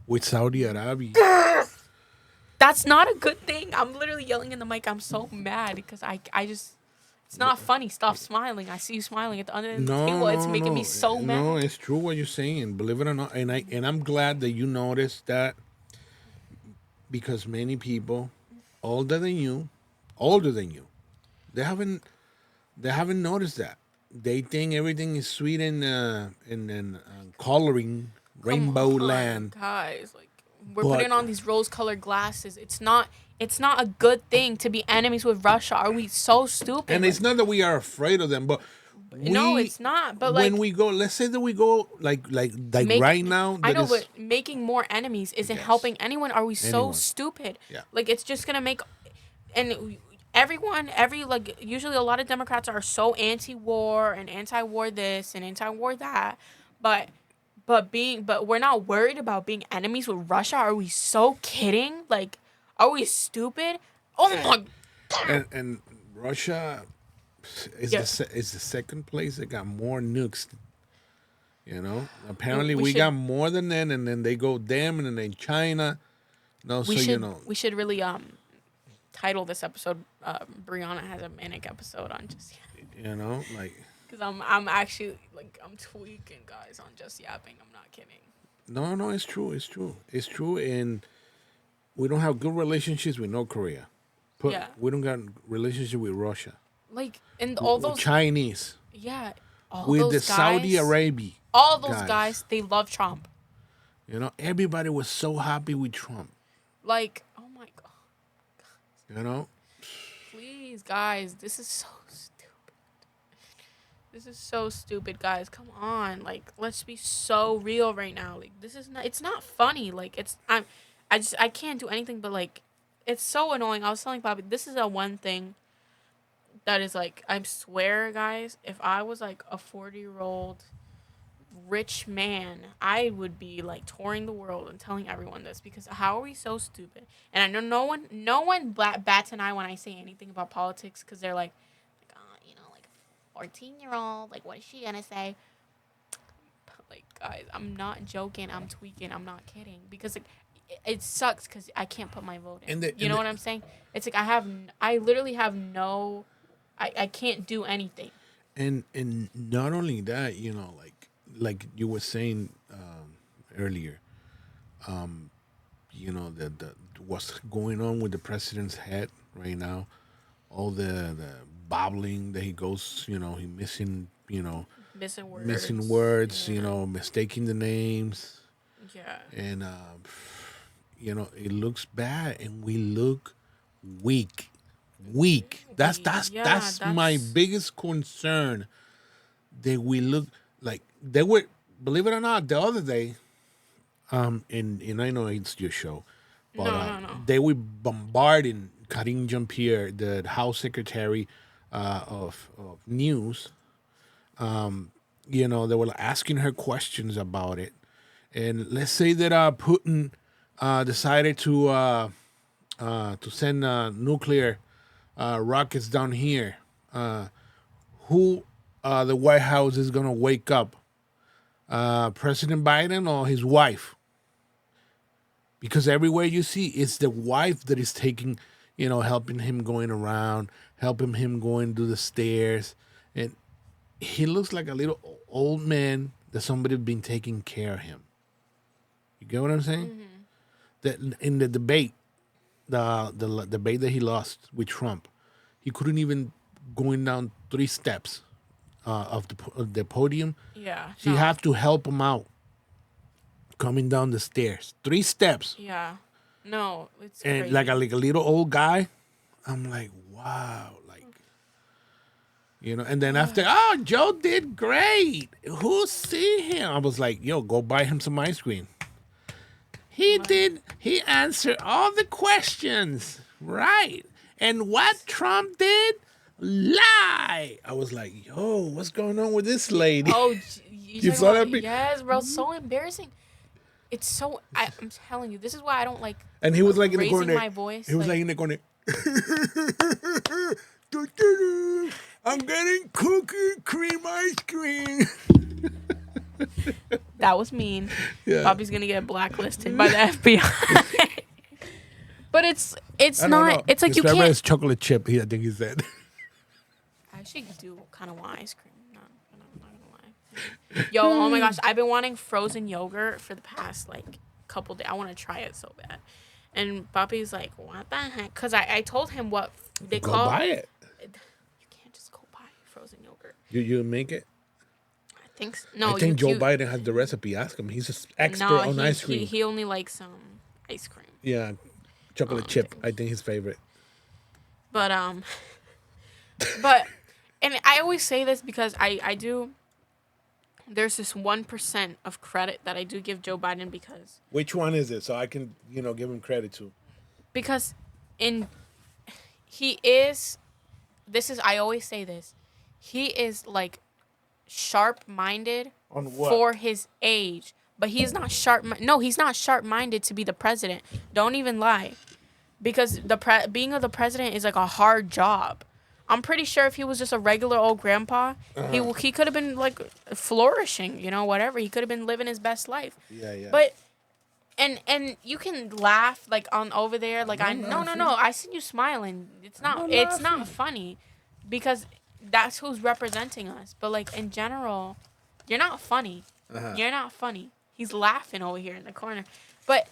With Saudi Arabia. That's not a good thing. I'm literally yelling in the mic. I'm so mad because I just... It's not funny. Stop smiling. I see you smiling at the other end of the table. It's making me so mad. No, it's true what you're saying. Believe it or not. And I'm glad that you noticed that, because many people older than you, they haven't noticed that. They think everything is sweet and coloring rainbow land. Guys, like, we're putting on these rose-colored glasses. It's not a good thing to be enemies with Russia. Are we so stupid? And it's not that we are afraid of them, but no, it's not. But like, when we go, let's say that we go like right now. I know, but making more enemies isn't helping anyone. Are we so stupid? Yeah. Like, it's just gonna make, and usually a lot of Democrats are so anti-war and anti-war this and anti-war that, but we're not worried about being enemies with Russia. Are we so kidding? Like, are we stupid? Oh my God. And Russia is the second place that got more nukes. You know, apparently we got more than them, and then they go them, and then China. No, we should really title this episode Brianna has a manic episode on just yapping. You know, like, because I'm actually, like, I'm tweaking, guys, on just yapping. I'm not kidding. No, it's true, and we don't have good relationships with North Korea. We don't got relationship with Russia. Like, and all those Chinese. Yeah, all with those the guys, Saudi Arabia. All those guys, they love Trump. You know, everybody was so happy with Trump. Like, oh my God. You know? Please, guys, this is so stupid. This is so stupid, guys. Come on. Like, let's be so real right now. Like, it's not funny. Like, I can't do anything but, like, it's so annoying. I was telling Bobby, this is a one thing that is like, I swear, guys, if I was like a 40-year-old rich man, I would be like touring the world and telling everyone this, because how are we so stupid? And I know no one bats an eye when I say anything about politics, because they're like, like 14-year-old, like what is she gonna say? Like, guys, I'm not joking. I'm tweaking. I'm not kidding. Because like, it sucks because I can't put my vote in. You know what I'm saying? It's like I literally have no, I can't do anything. and not only that, like you were saying earlier, the what's going on with the president's head right now, all the babbling that he goes, he missing, Missing missing words. words, Yeah. mistaking the names, Yeah. and it looks bad, and we look weak, weak. That's that's Yeah, that's my that's biggest concern. That we look like they were, believe it or not, the other day, and I know it's your show, but no, no, no. they were bombarding Karine Jean-Pierre, the House Secretary of News. They were asking her questions about it, and let's say that Putin decided to send nuclear rockets down here. Who the White House is gonna wake up? President Biden or his wife? Because everywhere you see, it's the wife that is taking, helping him going around, helping him going to the stairs, and he looks like a little old man that somebody been taking care of him. You get what I'm saying? That in the debate, the debate that he lost with Trump, he couldn't even going down 3 steps of the podium. Yeah, She no. had to help him out coming down the stairs, 3 steps, Yeah. No, it's and crazy. like a little old guy. I'm like, wow, like and then after, oh, Joe did great. Who see him? I was like, yo, go buy him some ice cream. He Like, did. He answered all the questions right. And what Trump did, lie. I was like, yo, what's going on with this lady? oh, you You talking saw about, that? yes, bro, so embarrassing. It's so, I'm telling you, this is why I don't like And he was like in the raising corner. my voice. He was like in the corner. I'm getting cookie cream ice cream. That was mean. Yeah. Bobby's gonna get blacklisted by the FBI. But it's I don't not. know. It's like His you favorite can't. is chocolate chip. I think he said. I actually do kind of want ice cream. I'm not gonna lie. Yo, oh my gosh, I've been wanting frozen yogurt for the past like couple days. I want to try it so bad. And Bobby's like, what the heck? Because I told him what they Go call. buy it. You can't just go buy frozen yogurt. You make it. I think so. I No, think Joe you Biden has the recipe. Ask him. He's an expert no, on ice cream. he only likes ice cream. Yeah, chocolate chip. I think his favorite. But but and I always say this because I do. There's this 1% of credit that I do give Joe Biden Which one is it? So I can give him credit to. because in he is this is I always say this. He is like sharp-minded On what? for his age, but he's not no, he's not sharp-minded to be the president. Don't even lie. Because being the president is like a hard job. I'm pretty sure if he was just a regular old grandpa, he could have been like flourishing, whatever. He could have been living his best life. Yeah, yeah. But and you can laugh like on over there, like no. I seen you smiling. It's not funny, because that's who's representing us. But like in general, you're not funny. You're not funny. He's laughing over here in the corner, but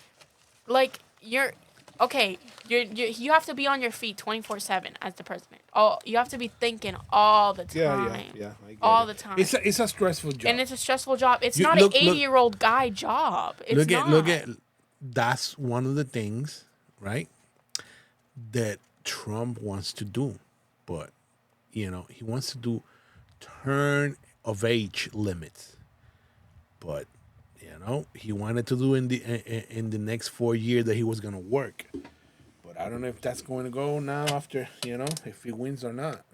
like you're. Okay, you have to be on your feet 24/7 as the president. Oh, you have to be thinking all the time. Yeah. I get all it. the time. It's a stressful job. And it's a stressful job. It's You- not look- an 80-year-old guy job. It's not. Look at. That's one of the things, right? That Trump wants to do, but he wants to do turn of age limits, but he wanted to do in the next 4 years that he was gonna work. But But I don't know if that's going to go now after, if he wins or not.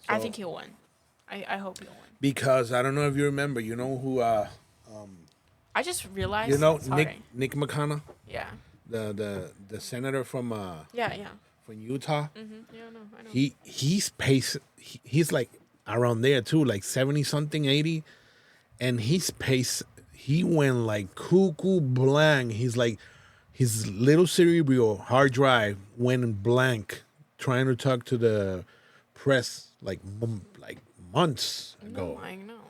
I So think he'll win. I hope he'll win. because I don't know if you remember, who I just realized. Nick Sorry. Nick McConnell, Yeah. the senator Yeah. Yeah. from Utah. Yeah. No. I know. He's pace. He's like around there too, like 70 something, 80, and his pace. He went like cuckoo blank. He's like his little cerebral hard drive went blank trying to talk to the press like months No, ago, I know.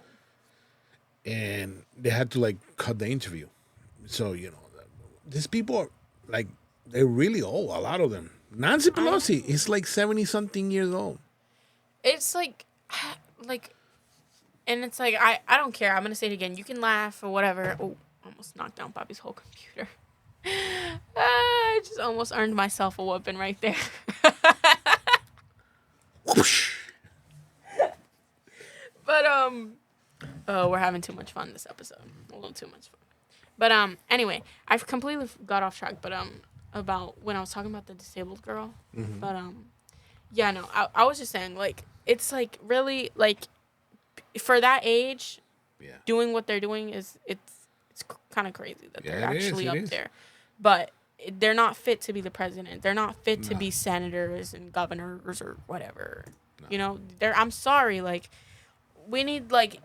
and they had to like cut the interview. So these people are like they're really old. A lot of them. Nancy I know. Pelosi is like 70 something years old. It's like, and it's like I don't care. I'm gonna say it again. You can laugh or whatever. Oh, almost knocked down Bobby's whole computer. I just almost earned myself a whooping right there. Whoosh. But oh, we're having too much fun this episode. A little too much fun. But anyway, I've completely got off track. But about when I was talking about the disabled girl. Mm-hmm. But yeah, no, I was just saying like it's like really like for that age, Yeah. doing what they're doing is it's kind of crazy that they're Yeah, it is, actually it up is. there. But they're not fit to be the president. They're not fit to No. be senators and governors or whatever. No. You know, I'm sorry, like we need like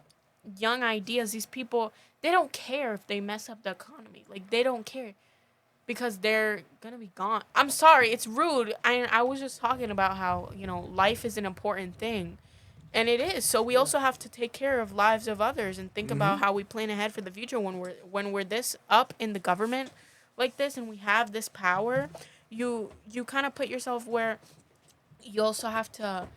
young ideas. These people, they don't care if they mess up the economy. Like they don't care because they're gonna be gone. I'm sorry, it's rude. I was just talking about how life is an important thing, and it is. So we also have to take care of lives of others and think about how we plan ahead for the future when we're this up in the government like this and we have this power. You kind of put yourself where you also have to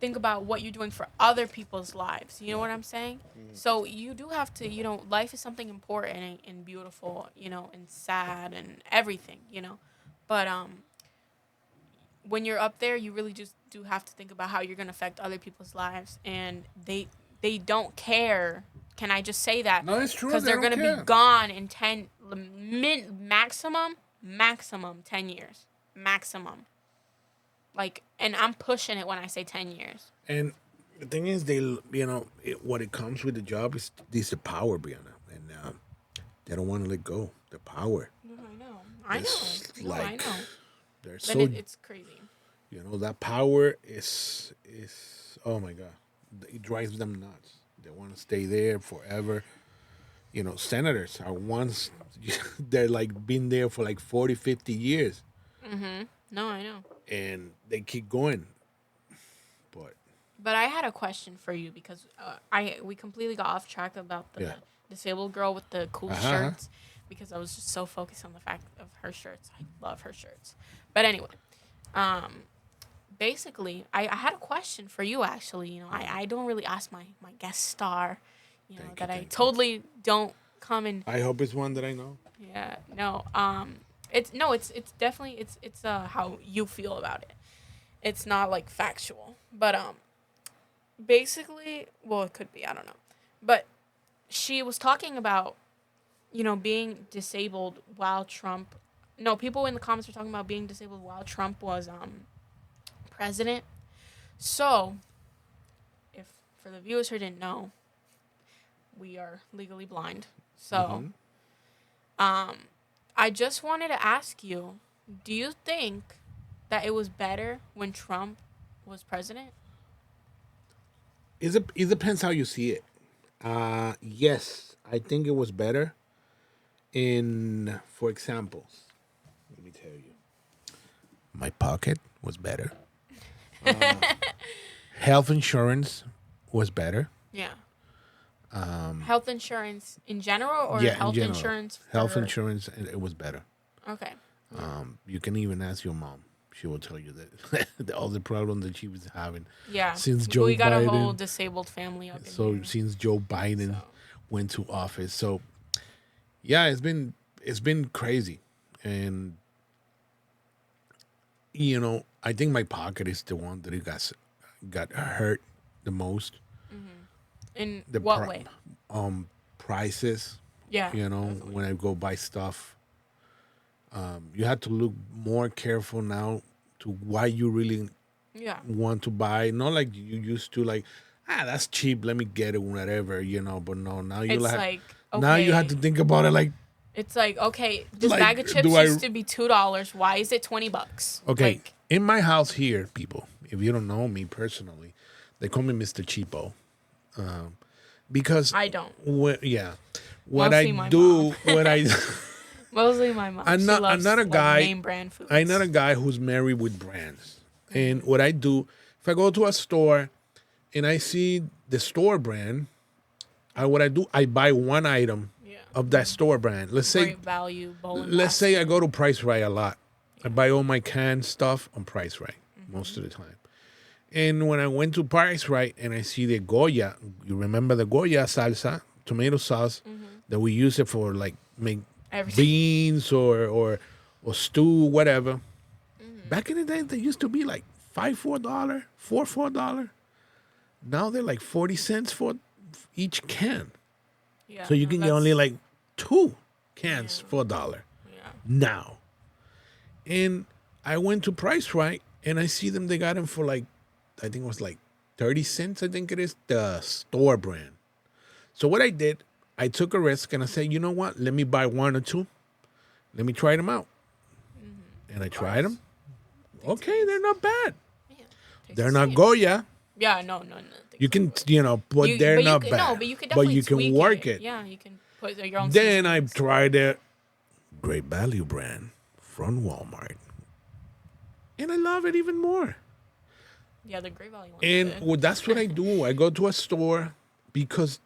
think about what you're doing for other people's lives. You know what I'm saying? So you do have to, life is something important and beautiful, and sad and everything. But when you're up there, you really just do have to think about how you're going to affect other people's lives, and they don't care. Can I just say that? No, it's true. Because They they're don't going to be care. gone in maximum 10 years. Maximum. Like, and I'm pushing it when I say 10 years. And the thing is, what it comes with the job is the power, Brianna, and they don't want to let go the power. No, I know. I It's know. No, I like know. they're Then so it's crazy. that power is oh my god, it drives them nuts. They want to stay there forever. Senators are ones they're like been there for like 40, 50 years, No, I know. and they keep going. But But I had a question for you because we completely got off track about the Yeah. disabled girl with the cool Uh-huh. shirts because I was just so focused on the fact of her shirts. I love her shirts. But anyway, basically, I had a question for you actually. I don't really ask my guest star, Thank that you, I thank you. totally don't come and I hope it's one that I know. yeah, no. It's definitely it's how you feel about it. It's not like factual, but basically, well, it could be. I don't know, but she was talking about being disabled while Trump. No, people in the comments were talking about being disabled while Trump was president. So, if for the viewers who didn't know, we are legally blind. So, I just wanted to ask you, do you think that it was better when Trump was president? It depends how you see it. Yes, I think it was better. For example, let me tell you, my pocket was better. Health insurance was better. Yeah. Health insurance in general or Yeah, in health general. insurance Health for- insurance, it was better. Okay. You can even ask your mom; she will tell you that all the problems that she was having. Yeah. Since Joe we got a Biden- whole disabled family up in So here. since Joe Biden went to office, so yeah, it's been crazy, and I think my pocket is the one that it got hurt the most. In The what way? prices, Yeah. when I go buy stuff, You have to look more careful now to why you really Yeah. want to buy. Not like you used to, like, that's cheap. Let me get it, whatever, But no, It's like, now you have okay. to think about it, It's like, okay, this bag of like, chips used to be $2. Why is it $20? Okay, Like, in my house here, people, if you don't know me personally, they call me Mr. Cheapo, because I don't. yeah, what I Mostly my mom. do, what I Mostly my mom. I'm She not I'm loves not a like guy. name brand I'm not foods. a guy who's married with brands. And what I do, if I go to a store and I see the store brand, what I do, I buy one item Yeah. of that store brand. Great value, bowling Let's say I basket. go to Price Right a lot. I buy all my canned stuff on Price Right most Mm-hmm. of the time. And when I went to Price Right and I see the Goya, you remember the Goya salsa, tomato sauce, that we use it for, like, make Everything. beans or stew, whatever. Mm-hmm. Back in the day, they used to be like $4, $4. Now they're like 40 cents for each can. Yeah. So you No, can get that's only like 2 cans yeah. for $1 Yeah. now. And I went to Price Right and I see them. They got them for, like, I think it was like 30 cents. I think it is the store brand. So what I did, I took a risk and I said, you know what? Let me buy one or two. Let me try them out. Mm-hmm. And I Of tried them. course. They Okay, they're taste. not bad. Yeah. Tastes They're the not same. Goya. Yeah. No. No. No. You can, Exactly. but they're But you not can no. bad. But you can But definitely you can tweak work it. it. Yeah. You can put your own Then I seasonings. tried the Great Value brand from Walmart. And I love it even more. Yeah. The great value ones are And good. that's what I do. I go to a store because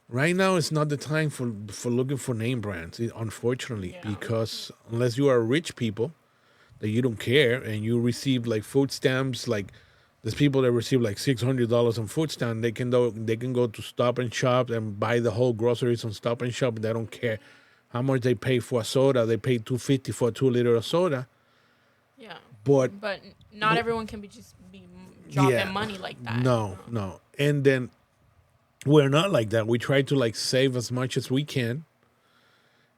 right now it's not the time for looking for name brands, unfortunately, Yeah. because unless you are rich people that you don't care and you receive like food stamps, like there's people that receive like $600 on food stamp, they can go to Stop and Shop and buy the whole groceries on Stop and Shop. They don't care how much they pay for a soda. They pay $2.50 for a 2 liter of soda. Yeah. But But not everyone can be dropping yeah, money like that. no, no. And then we're not like that. We try to like save as much as we can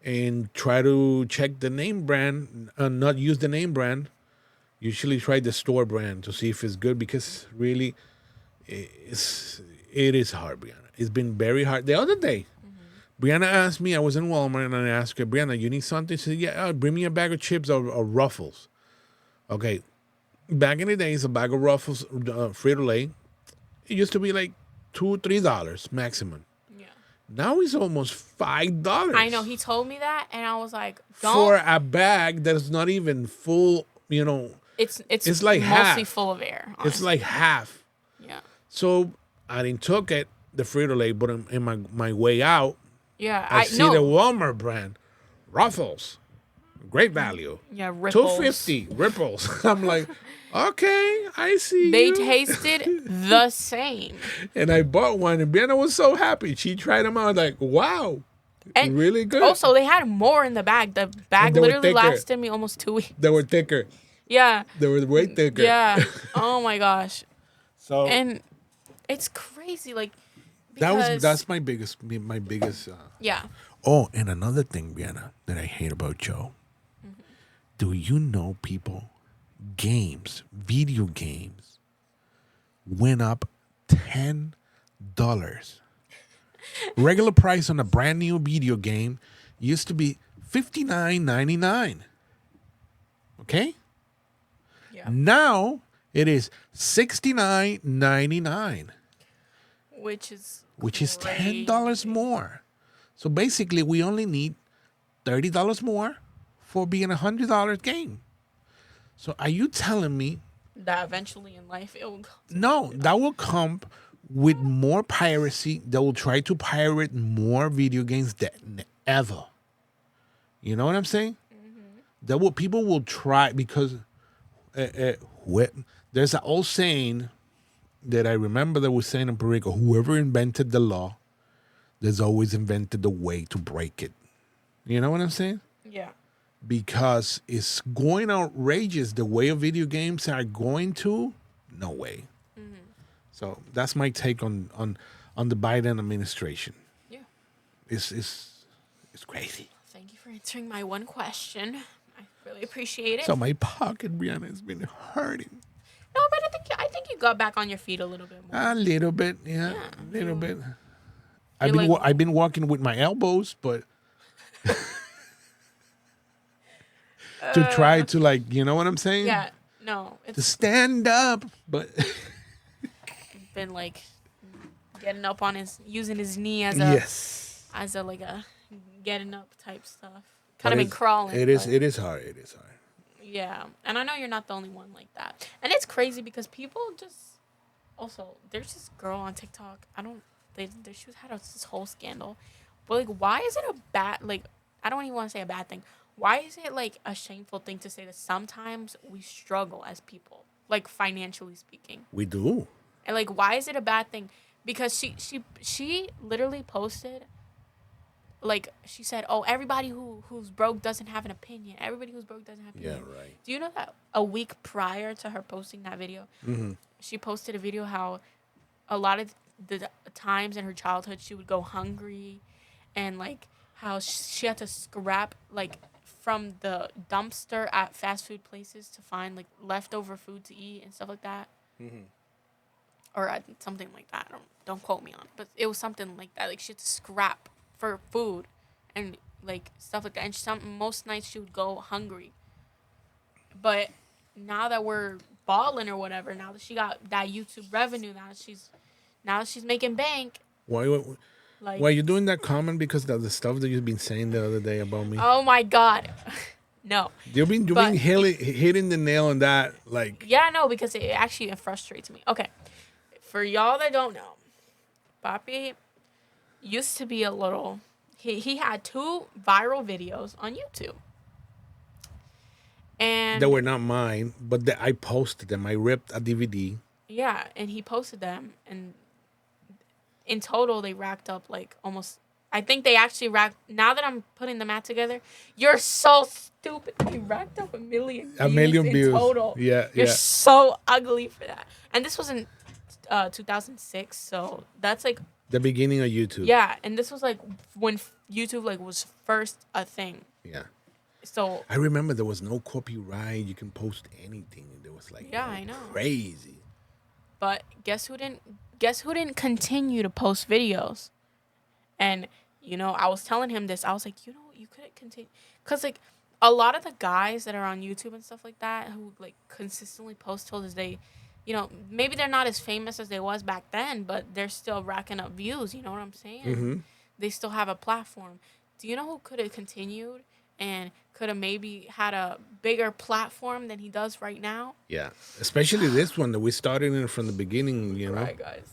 and try to check the name brand, not use the name brand. Usually try the store brand to see if it's good because really it is hard, Brianna. It's been very hard. The other day, Brianna asked me, I was in Walmart and I asked her, Brianna, you need something? She said, yeah, bring me a bag of chips or Ruffles. Okay. Back in the days, a bag of Ruffles, Frito-Lay, it used to be like $2, $3 maximum. Yeah. Now it's almost $5 I know he told me that, and I was like, for "Don't." a bag that's not even full. It's like mostly half. full of air. It's Honestly. like half. Yeah. So I didn't took it, the Frito-Lay, but in my way out, Yeah. I I see the no. Walmart brand, Ruffles, great value, Yeah. two Ripples. fifty Ripples. I'm like, okay, I see They you. tasted the same. And I bought one, and Brianna was so happy. She tried them out, like, wow, And really good. also, they had more in the bag. The bag they were literally thicker. lasted me almost 2 weeks. They were thicker. Yeah. They were way thicker. Yeah. Oh my gosh. So And it's crazy, like because that's my biggest. yeah. Oh, and another thing, Brianna, that I hate about Joe. Do you know, people? Video games, went up $10. Regular price on a brand new video game used to be $59.99. Okay? Yeah. Now it is $69.99, Which is $10 crazy. more. So basically, we only need $30 more for being $100 game. So are you telling me? That eventually in life it will go. No, that will come with more piracy. They will try to pirate more video games than ever. You know what I'm saying? People will try because there's an old saying that I remember that was saying in Puerto Rico: whoever invented the law, there's always invented a way to break it. You know what I'm saying? Yeah. Because it's going outrageous the way of video games are going to. No way. So that's my take on the Biden administration. Yeah. It's crazy. Thank you for answering my one question. really appreciate it. So my pocket, Brianna, has been hurting. No, but I think you got back on your feet a little bit more. A little bit, yeah, a little bit. I've been walking with my elbows, but to try to like, you know what I'm saying? Yeah, no, To it's stand up, but been like getting up on using his knee as yes, a like a getting up type stuff. Kind of been crawling. It is. It is hard. It is hard. Yeah, and I know you're not the only one like that. And it's crazy because people just also there's this girl on TikTok. She had this whole scandal, but like, why is it a bad like? I don't even want to say a bad thing. Why is it like a shameful thing to say that sometimes we struggle as people, like financially speaking? We do. And like, why is it a bad thing? Because she literally posted, like, she said, "Oh, everybody who's broke doesn't have an opinion. Everybody who's broke doesn't have an opinion." Yeah, right. Do you know that a week prior to her posting that video, she posted a video how a lot of the times in her childhood she would go hungry, and like how she had to scrap like from the dumpster at fast food places to find like leftover food to eat and stuff like that. Or something like that. Don't quote me on it, but it was something like that. Like she had to scrap for food, and like stuff like that. And most nights she would go hungry. But now that we're balling or whatever, now that she got that YouTube revenue, now that she's making bank. Why Like, are you doing that comment because of the stuff that you've been saying the other day about me? oh my God, no. You've been hitting the nail on that. Like, Yeah, no, because it actually frustrates me. Okay, for y'all that don't know, Papi used to be a little. He had 2 viral videos on YouTube. And they were not mine, but I posted them. I ripped a DVD. yeah, and he posted them, and in total they racked up like almost. I think they actually racked. Now that I'm putting the math together, you're so stupid. They racked up 1 million views. 1 million views in total. Yeah, You're so ugly for that. And this was in 2006, so that's like the beginning of YouTube. Yeah, and this was like when YouTube like was first a thing. Yeah. So I remember there was no copyright. You can post anything. There was like I know. Crazy. But guess who didn't continue to post videos? And I was telling him this. I was like, you couldn't continue, cuz like a lot of the guys that are on YouTube and stuff like that who like consistently post till this day, maybe they're not as famous as they was back then, but they're still racking up views, you know what I'm saying? They still have a platform. Do you know who could have continued and could have maybe had a bigger platform than he does right now? Yeah, especially this one that we started in from the beginning, Right, guys.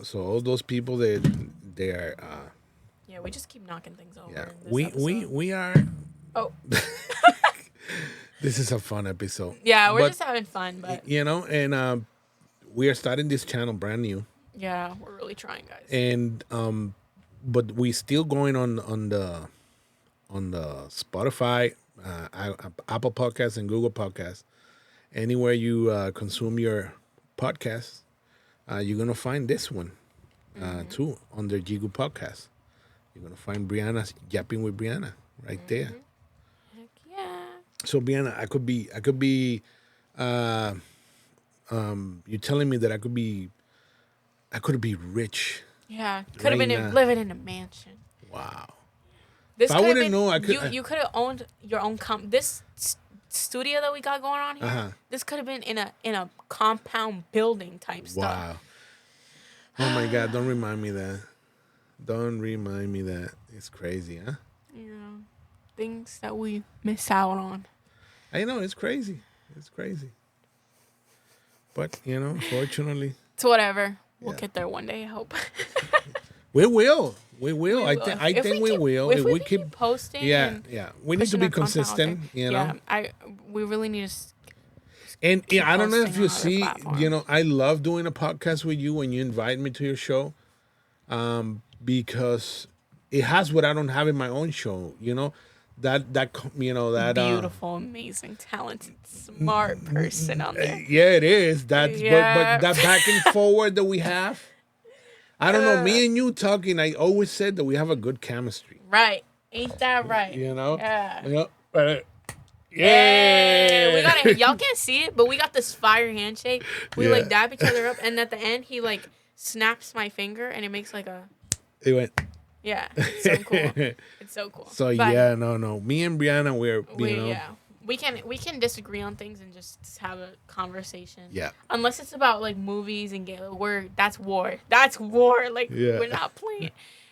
So all those people they are. Yeah, we just keep knocking things over. Yeah, in this we are. Oh. This is a fun episode. Yeah, we're just having fun, but and we are starting this channel brand new. Yeah, we're really trying, guys. And but we still going on the Spotify, Apple Podcasts, and Google Podcasts. Anywhere you consume your podcasts, you're gonna find this one too under Jigu Podcast. You're gonna find Brianna's Yapping with Brianna right there. Heck yeah. So Brianna, I could be you're telling me that I could be rich. Yeah, could have right been now. living in a mansion. Wow. This If I could have wouldn't been. know, I could- You could have owned your own this studio that we got going on here. Uh-huh. This could have been in a compound building type stuff. Wow. Oh my God, don't remind me that. Don't remind me that. It's crazy, huh? Things that we miss out on. I know, it's crazy. It's crazy. But, fortunately. It's whatever. We'll Yeah. get there one day, I hope. We will. We will. I think we will. If we keep posting. Yeah, and yeah. We need to pushing be our content out consistent, there. Yeah, we really need to. And keep I don't know if posting you on other see, platforms. I love doing a podcast with you when you invite me to your show, because it has what I don't have in my own show. That Beautiful, amazing, talented, smart person on there. Yeah, it is. That's Yeah. but that back and forward that we have. I don't know. Me and you talking. I always said that we have a good chemistry. Right. Ain't that right? You know. Yeah. You know. Hey, we Yeah. got it. Y'all can't see it, but we got this fire handshake. We Yeah. like dab each other up, and at the end, he like snaps my finger, and it makes like a It went. yeah. It's so cool. It's so cool. So But yeah, no. Me and Brianna, we're yeah, we can disagree on things and just have a conversation. yeah, Unless it's about like movies and game, that's war. That's war. Like yeah. we're not playing.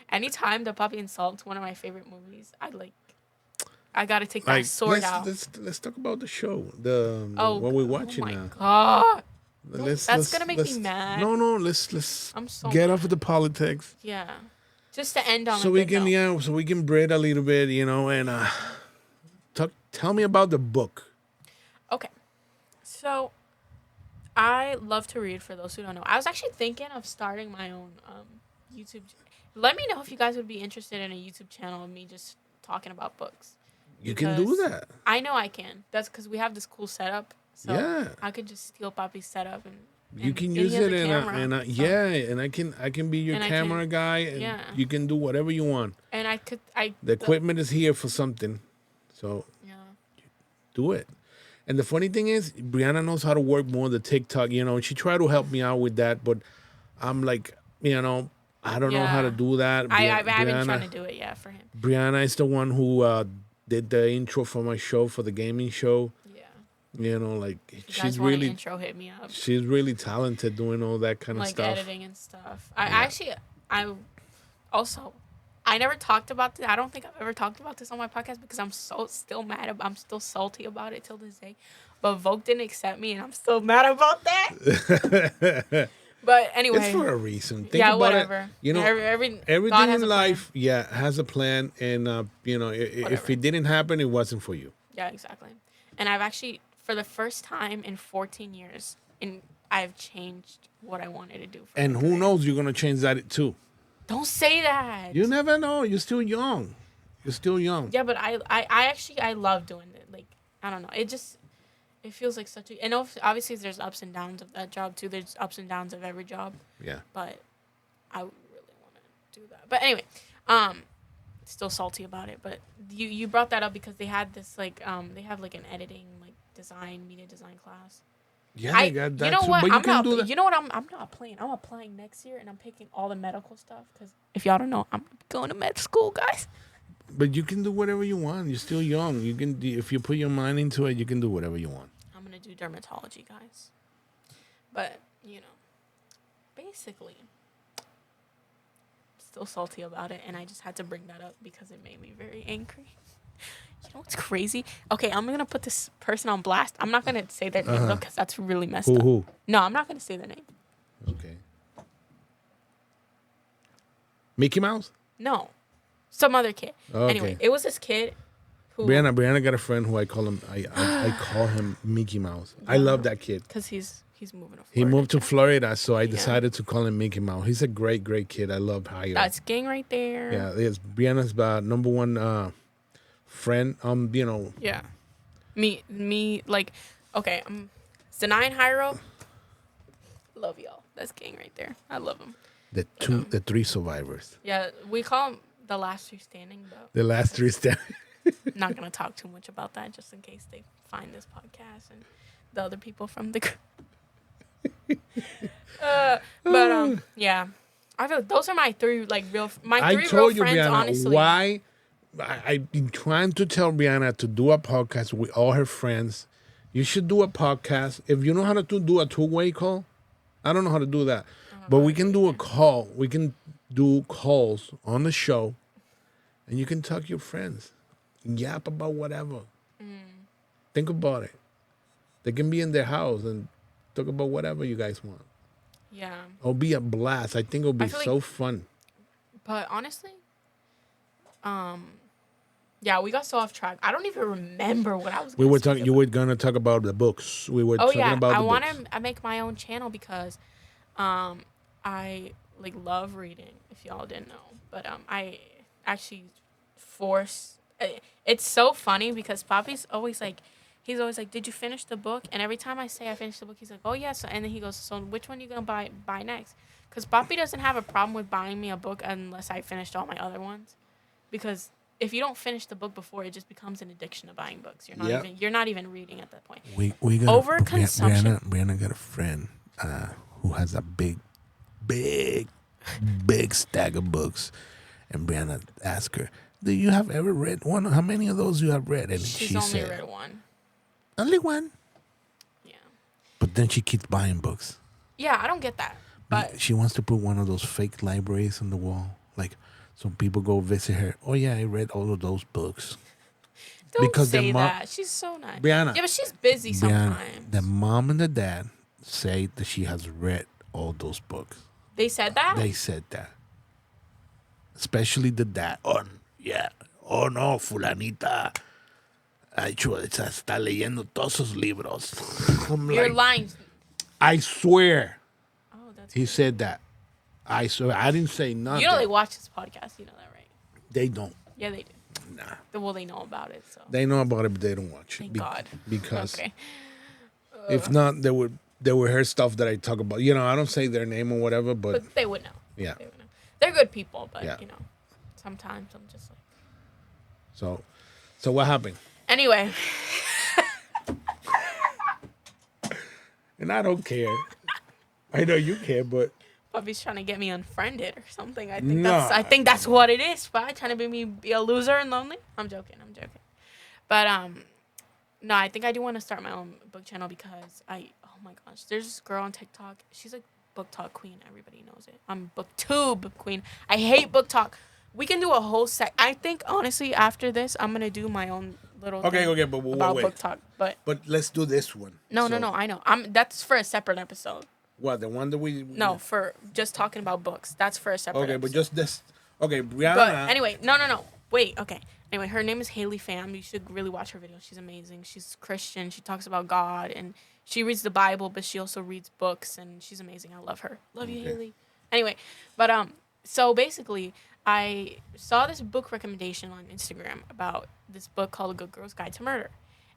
Anytime the puppy insults one of my favorite movies, I gotta take that Like sword out. let's talk about the show. The what we're Oh watching my now. god. Let's That's gonna make me let's mad. no. Let's I'm so get mad. off of the politics. Yeah. Just to end on So a we good can note. so we can breathe a little bit, and tell me about the book. Okay. So I love to read for those who don't know. I was actually thinking of starting my own YouTube. Let me know if you guys would be interested in a YouTube channel of me just talking about books. You can do Because that. I know I can. That's because we have this cool setup. So Yeah. I could just steal Poppy's setup and You can and use he has it a and camera, so- yeah, and I can be your And I camera can- guy, and yeah. you can do whatever you want. And I The equipment is here for something, so yeah. do it. And the funny thing is, Brianna knows how to work more the TikTok. She tried to help me out with that, but I'm like, I don't know how to Yeah. do that. I've been Brianna, trying to do it, yeah, for him. Brianna is the one who did the intro for my show, for the gaming show. Yeah. Like If you she's guys want an really intro, hit me up. she's really talented doing all that kind of Like stuff. editing and stuff. I also I never talked about this. I don't think I've ever talked about this on my podcast because I'm still mad. I'm still salty about it till this day. But Vogue didn't accept me, and I'm still mad about that. But anyway, It's for a reason. Think yeah, about whatever. it. Everything Everything has in a plan. life, has a plan, and if Whatever. it didn't happen, it wasn't for you. Yeah, exactly. And I've actually, for the first time in 14 years, I've changed what I wanted to do. And my who career. knows, you're gonna change that too. Don't say that. You never know. You're still young. You're still young. Yeah, but I love doing it. Like, I don't know. It feels like such a, and obviously there's ups and downs of that job too. There's ups and downs of every job. Yeah. But I would really want to do that. But anyway, still salty about it. But you brought that up because they had this like they have like an editing like media design class. Yeah, they got that you know too. what? But you I'm can not. do that. You know what? I'm not playing. I'm applying next year, and I'm picking all the medical stuff because if y'all don't know, I'm going to med school, guys. But you can do whatever you want. You're still young. You can, if you put your mind into it, you can do whatever you want. I'm gonna do dermatology, guys. But basically, still salty about it, and I just had to bring that up because it made me very angry. You know what's crazy? Okay, I'm gonna put this person on blast. I'm not gonna say their name though, because that's really messed up. Who? No, I'm not gonna say their name. Okay. Mickey Mouse? No, some other kid. Okay. Anyway, it was this kid who, Brianna got a friend who I call him. I call him Mickey Mouse. I love that kid. because he's moving to Florida. He moved to Florida, so I decided to call him Mickey Mouse. He's a great kid. I love how That's gang right there. Yeah, it's Brianna's number one friend. Yeah. Me, like, okay, Zanai and Hyro. Love y'all. That's gang right there. I love them. the three survivors. Yeah, we call them the last two standing, though. The last three stand. Not going to talk too much about that just in case they find this podcast and the other people from the group. Yeah. I feel those are my three, like, I three told real you, friends, Brianna, honestly. why I've been trying to tell Brianna to do a podcast with all her friends. You should do a podcast. If you know how to do a two-way call, I don't know how to do that. But we can do a call. We can do calls on the show, and you can talk to your friends. Yap about whatever. Think about it. They can be in their house and talk about whatever you guys want. Yeah. It'll be a blast. I think it'll be feel so like- fun. But honestly, yeah, we got so off track. I don't even remember what I was. We gonna were speak talking. You about. were gonna talk about the books. We were Oh talking yeah, about I the want books. to make my own channel because, I like love reading. If y'all didn't know, but I actually force. It's so funny because Poppy's always like, he's always like, "Did you finish the book?" And every time I say I finished the book, he's like, "Oh yes." And then he goes, "So which one you gonna buy next?" Because Poppy doesn't have a problem with buying me a book unless I finished all my other ones, because if you don't finish the book before, it just becomes an addiction to buying books. Yep. You're not even reading at that point. We got Overconsumption. Brianna got a friend who has a big, big stack of books, and Brianna asked her, "Do you have ever read one? How many of those you have read?" And She's she only said, read one. "Only one." Yeah. But then she keeps buying books. Yeah, I don't get that. But She wants to put one of those fake libraries on the wall, like so people go visit her. Oh yeah, I read all of those books. don't Because say that. She's so nice. Brianna, Yeah, but she's busy sometimes. the mom and the dad say that she has read all those books. They said that? They said that. Especially the dad. Oh, yeah. Oh, no, fulanita. Está leyendo todos sus libros. I'm You're like, lying. I swear. Oh, that's He said that. I swear. I didn't say nothing. You know they watch this podcast. You know that, right? They don't. Yeah, they do. Nah. Well, they know about it, so. They know about it, but they don't watch it. Thank God. Because Okay. if not, they would hear stuff that I talk about. You know, I don't say their name or whatever, but But they would know. yeah. They would know. They're good people, but, Yeah. you know, sometimes I'm just like. So what happened? Anyway. And I don't care. I know you care, but Bobby's trying to get me unfriended or something. I think that's what it is. But trying to make me be a loser and lonely. I'm joking. But no, I think I do want to start my own book channel because oh my gosh, there's this girl on TikTok. She's like book talk queen. Everybody knows it. I'm booktube queen. I hate book talk. We can do a whole I think honestly after this I'm gonna do my own little thing but about wait. book talk. But let's do this one. No, I know. That's for a separate episode. What, the one that we... No, for just talking about books. That's for a separate episode. but just this... Okay, Brianna... But anyway, no. Wait, okay. Anyway, her name is Haley Pham. You should really watch her videos. She's amazing. She's Christian. She talks about God, and she reads the Bible, but she also reads books, and she's amazing. I love her. Love you, Haley. Anyway, but so basically, I saw this book recommendation on Instagram about this book called A Good Girl's Guide to Murder.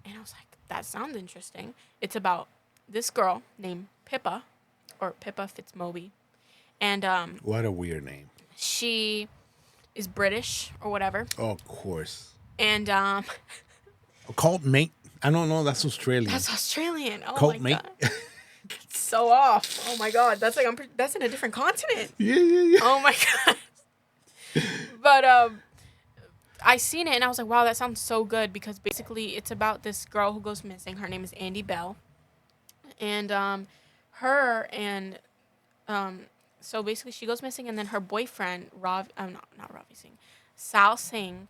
And I was like, that sounds interesting. It's about this girl named Pippa, or Pippa Fitzmoby. And what a weird name. she is British or whatever. Oh, of course. And Cult mate. I don't know. That's Australian. That's Australian. Oh Cult my mate. God. It's so off. Oh my God. That's like that's in a different continent. Yeah. Oh my God. But I seen it and I was like, wow, that sounds so good because basically it's about this girl who goes missing. Her name is Andy Bell. And her and so basically she goes missing and then her boyfriend not Ravi Singh, Sal Singh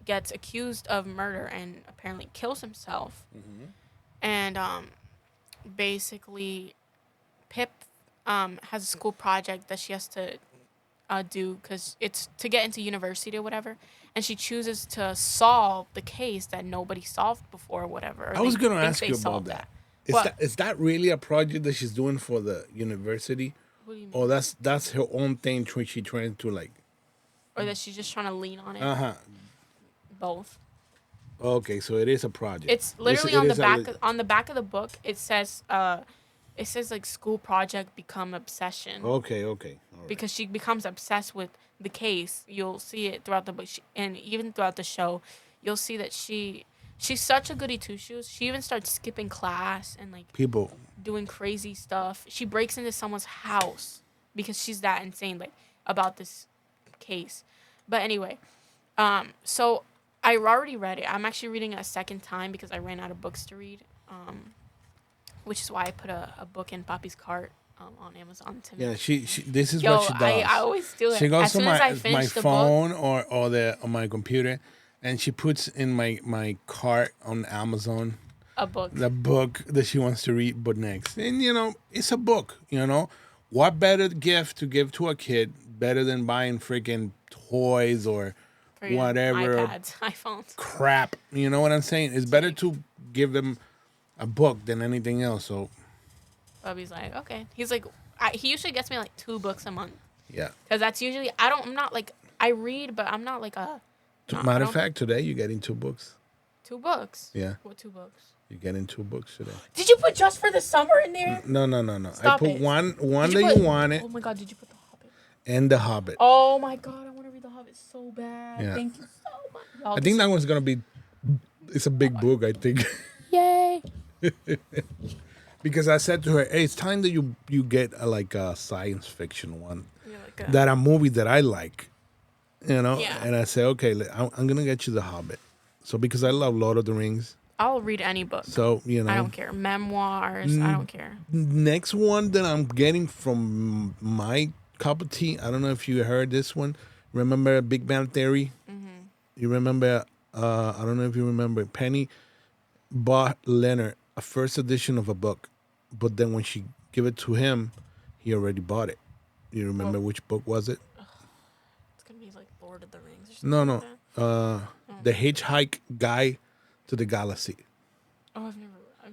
gets accused of murder and apparently kills himself. Mm-hmm. And basically Pip has a school project that she has to do because it's to get into university or whatever, and she chooses to solve the case that nobody solved before or whatever. I was going to ask you about that. Is that really a project that she's doing for the university? What do you mean? Or that's her own thing she's trying to like... Or that she's just trying to lean on it? Uh-huh. Both. Okay, so it is a project. It's literally on the back of the book. It says like school project become obsession. Okay. All right. Because she becomes obsessed with the case. You'll see it throughout the book, and even throughout the show, you'll see that she's such a goody two shoes. She even starts skipping class and like people doing crazy stuff. She breaks into someone's house because she's that insane like about this case. But anyway, so I already read it. I'm actually reading it a second time because I ran out of books to read, which is why I put a book in Poppy's cart on Amazon to me. Yeah, she this is what she does. I always do it. She goes as to soon as I finish my the phone book, or my computer, and she puts in my cart on Amazon a book. The book that she wants to read, but next. And, it's a book, What better gift to give to a kid better than buying freaking toys or whatever. iPads, iPhones. Crap. You know what I'm saying? It's better to give them a book than anything else. So Bubby's like, okay. He's like, he usually gets me like 2 books a month. Yeah. Because that's usually, I'm not like, I read, but I'm not like a. Matter of fact, today you're getting 2 books. 2 books? Yeah. What 2 books? You're getting 2 books today. Did you put Just for the Summer in there? No. Stop I put it. one that you wanted. Oh my God, did you put The Hobbit? And The Hobbit. Oh my God, I want to read The Hobbit so bad. Yeah. Thank you so Y'all I think that one's gonna be. It's a big book, I think, Yay! because I said to her, "Hey, it's time that you get like a science fiction one, Yeah, like a, that a movie that I like, you know." Yeah. And I say, "Okay, I'm gonna get you The Hobbit." So because I love Lord of the Rings, I'll read any book. so I don't care. Memoirs. I don't care. next one that I'm getting from my cup of tea. I don't know if you heard this one. Remember Big Bang Theory? Mm-hmm. You remember? I don't know if you remember. Penny bought Leonard a first edition of a book, but then when she gave it to him, he already bought it. You remember which book was it? It's gonna be like Lord of the Rings or No, something no. like that. The Hitchhike Guide to the Galaxy. Oh, I've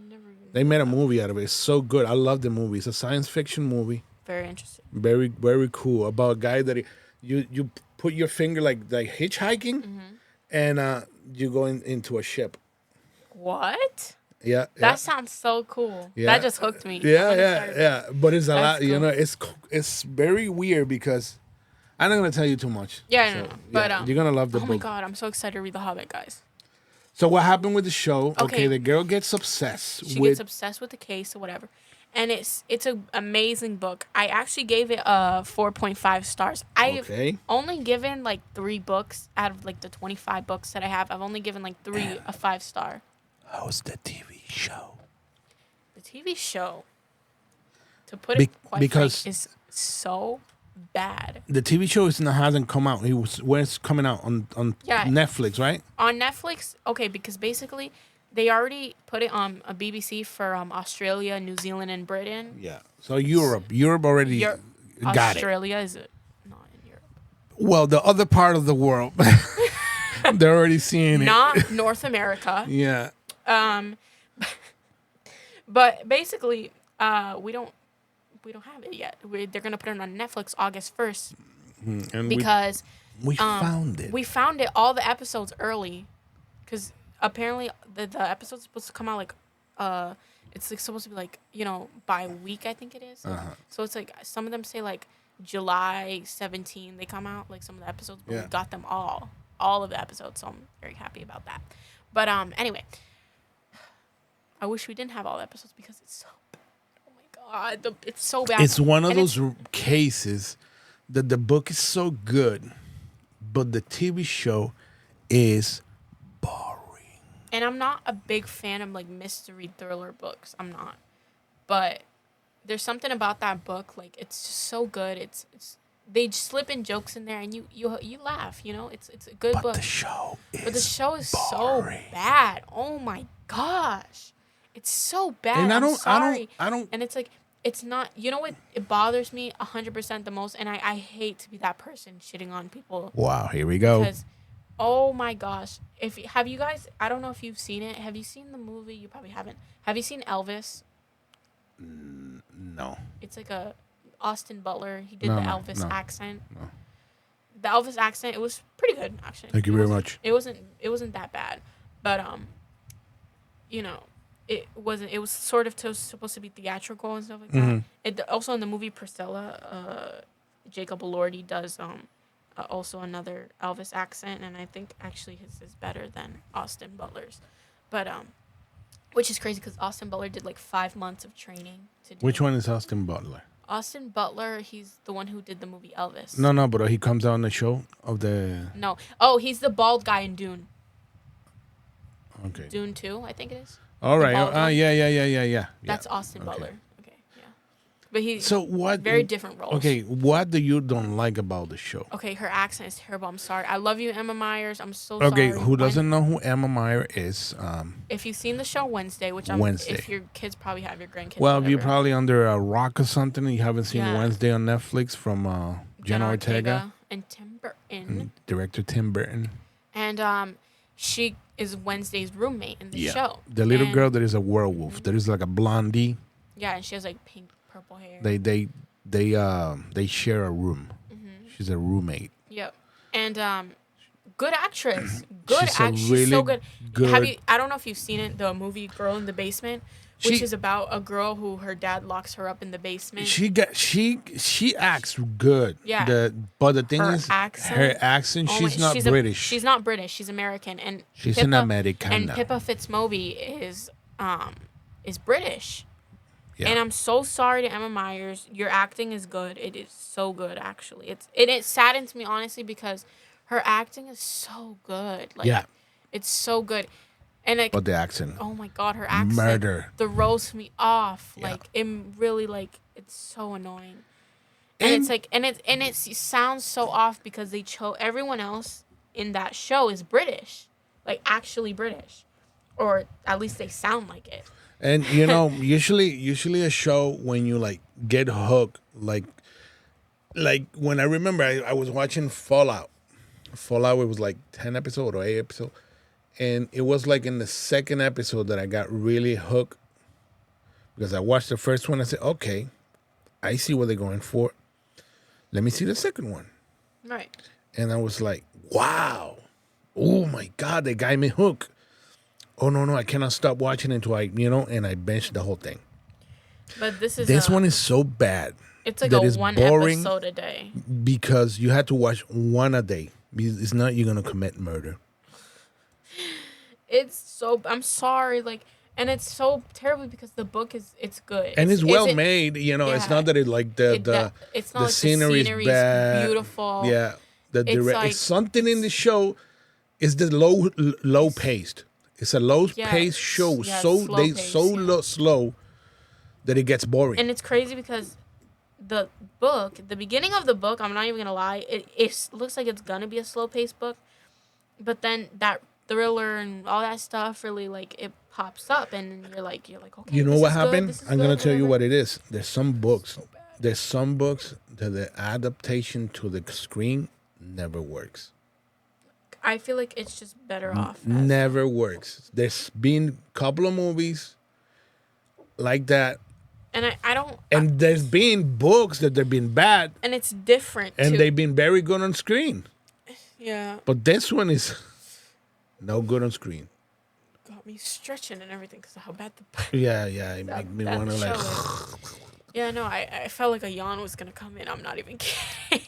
never even. They made a movie out of it. It's so good. I love the movie. It's a science fiction movie. Very interesting. Very, very cool. About a guy that you put your finger like hitchhiking, and you go into a ship. What? Yeah, That sounds so cool. Yeah. That just hooked me. Yeah, I'm gonna yeah, start- yeah. But it's a That's lot. You cool. know, it's very weird because I'm not gonna tell you too much. Yeah, no. But you're gonna love the oh book. my god, I'm so excited to read The Hobbit, guys. So what happened with the show? Okay. The girl gets obsessed She with. gets obsessed with the case or whatever, and it's an amazing book. I actually gave it a 4.5 stars. I've Okay. only given like 3 books out of like the 25 books that I have. I've only given like 3 a 5-star. How's the TV show? The TV show, to put it quite because- frank, is so bad. The TV show hasn't come out. Where's coming out on Yeah. Netflix, right? On Netflix, okay, because basically they already put it on a BBC for Australia, New Zealand, and Britain. Yeah. So Europe already Europe, got it. Australia is not in Europe. Well, the other part of the world, they're already seeing it. Not North America. Yeah. But basically, we don't have it yet. They're gonna put it on Netflix August 1st And because we found it. we found it all the episodes early, because apparently the episode's supposed to come out like it's like supposed to be like, you know, by week, I think it is. So it's like some of them say like July 17 they come out, like some of the episodes, but Yeah. we got them all of the episodes, so I'm very happy about that. But anyway, I wish we didn't have all the episodes because it's so bad. Oh my god, it's so bad. It's one of And those cases that the book is so good, but the TV show is boring. And I'm not a big fan of like mystery thriller books. I'm not. But there's something about that book, like it's just so good. It's they slip in jokes in there and you laugh, you know? It's a good book. The show is But the show is boring. so bad. Oh my gosh. It's so bad. And I don't. I don't And it's like, it's not, you know what? It bothers me 100% the most. And I hate to be that person shitting on people. Wow, here we go. Because, oh my gosh. Have you guys, I don't know if you've seen it. Have you seen the movie? You probably haven't. Have you seen Elvis? No. It's like a Austin Butler. He did No, the no, Elvis no, accent. no. The Elvis accent, it was pretty good, actually. Thank you very much. It wasn't that bad. But, you know, it was sort of supposed to be theatrical and stuff like that. It also in the movie Priscilla, Jacob Elordi does also another Elvis accent, and I think actually his is better than Austin Butler's. But which is crazy because Austin Butler did like 5 months of training to do. Which one is Austin Butler? Austin Butler, he's the one who did the movie Elvis. No, but he comes out on the show of the. No. Oh, he's the bald guy in Dune. Okay. Dune 2, I think it is. All right. bald one? Yeah. That's Austin Butler. Okay, yeah. But he's So what? very different roles. Okay, what do you don't like about the show? Okay, her accent is terrible. I'm sorry. I love you, Emma Myers. I'm so Okay, sorry. who doesn't know who Emma Meyer is? If you've seen the show Wednesday, which Wednesday. if your kids probably have your grandkids. Well, you're whatever. probably under a rock or something. And you haven't seen Yeah. Wednesday on Netflix from Jenna Ortega, and Tim Burton. and director Tim Burton. And she is Wednesday's roommate in the show. The little And- girl that is a werewolf. There is like a blondie. Yeah, and she has like pink, purple hair. They share a room. She's a roommate. Yep. And good actress. Good She's a actress. She's really so good. good- I don't know if you've seen it, the movie Girl in the Basement, which is about a girl who her dad locks her up in the basement. She acts good. Yeah. But the thing Her is, accent. her accent. Oh my- She's not she's British. She's not British. She's American, and She's an Americana. And Pippa Fitzmoby is British. Yeah. And I'm so sorry to Emma Myers. Your acting is good. It is so good, actually. It saddens me honestly because her acting is so good. Like, Yeah. it's so good, and like, But the accent. oh my god, her accent Murder. throws me off. Yeah. Like, it really, like, it's so annoying. And it's like, and it sounds so off because they chose everyone else in that show is British, like actually British, or at least they sound like it. And you know, usually a show when you like get hooked, like when I remember I was watching Fallout. Fallout, it was like 10 episodes or 8 episodes. And it was like in the second episode that I got really hooked because I watched the first one. I said, okay, I see what they're going for. Let me see the second one. Right. And I was like, wow. Oh my God, they got me hooked. Oh, no, I cannot stop watching until and I binged the whole thing. But this one is so bad. It's like that a is one boring episode a day. because you had to watch one a day. It's not you're going to commit murder. I'm sorry, like, and it's so terrible because the book it's good. And it's well made, it's not that it like it's not the like scenery is bad. Beautiful. Yeah. Like, something in the show is the low paced. It's a low paced show. Slow that it gets boring. And it's crazy because the beginning of the book, I'm not even gonna lie, it looks like it's gonna be a slow paced book, but then that thriller and all that stuff really like it pops up and you're like okay. You know this what is happened? good, I'm gonna tell you whatever. what it is. There's some books that the adaptation to the screen never works. I feel like it's just better off. Never works. There's been a couple of movies like that. And I don't. And there's been books that they've been bad. And it's different and too. They've been very good on screen. Yeah. But this one is no good on screen. Got me stretching and everything because of how bad the. Yeah. It made me want to like. Yeah, no, I felt like a yawn was gonna come in. I'm not even kidding.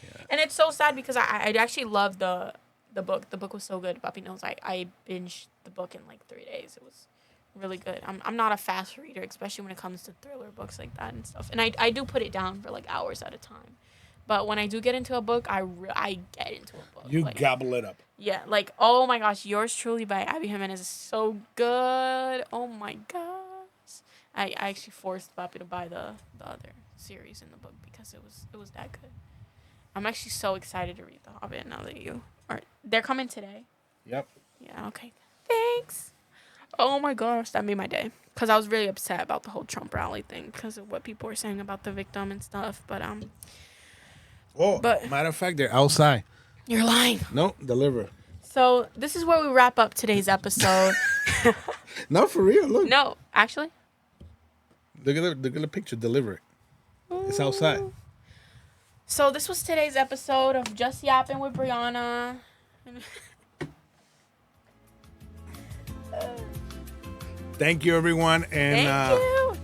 Yeah. And it's so sad because I actually love the book. The book was so good. Puppy Knows. I binged the book in like 3 days. It was really good. I'm not a fast reader, especially when it comes to thriller books like that and stuff. And I do put it down for like hours at a time. But when I do get into a book, I get into a book. You gobble it up. Yeah, like, oh my gosh, Yours Truly by Abby Jimenez is so good. Oh my gosh. I actually forced Papi to buy the other series in the book because it was that good. I'm actually so excited to read The Hobbit now that you are. They're coming today. Yep. Yeah, okay. Thanks. Oh my gosh, that made my day. Because I was really upset about the whole Trump rally thing because of what people were saying about the victim and stuff. But matter of fact, they're outside. You're lying. No, deliver. So this is where we wrap up today's episode. No, for real. Look. No, actually. Look at the picture. Deliver it. It's outside. So this was today's episode of Just Yapping with Brianna. Thank you, everyone, and Thank you.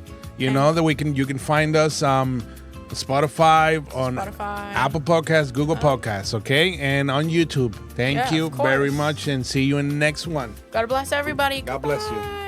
You know that you can find us Spotify, on Apple Podcasts, Google Podcasts, okay, and on YouTube. Thank you very much, and see you in the next one. God bless everybody. God bless you.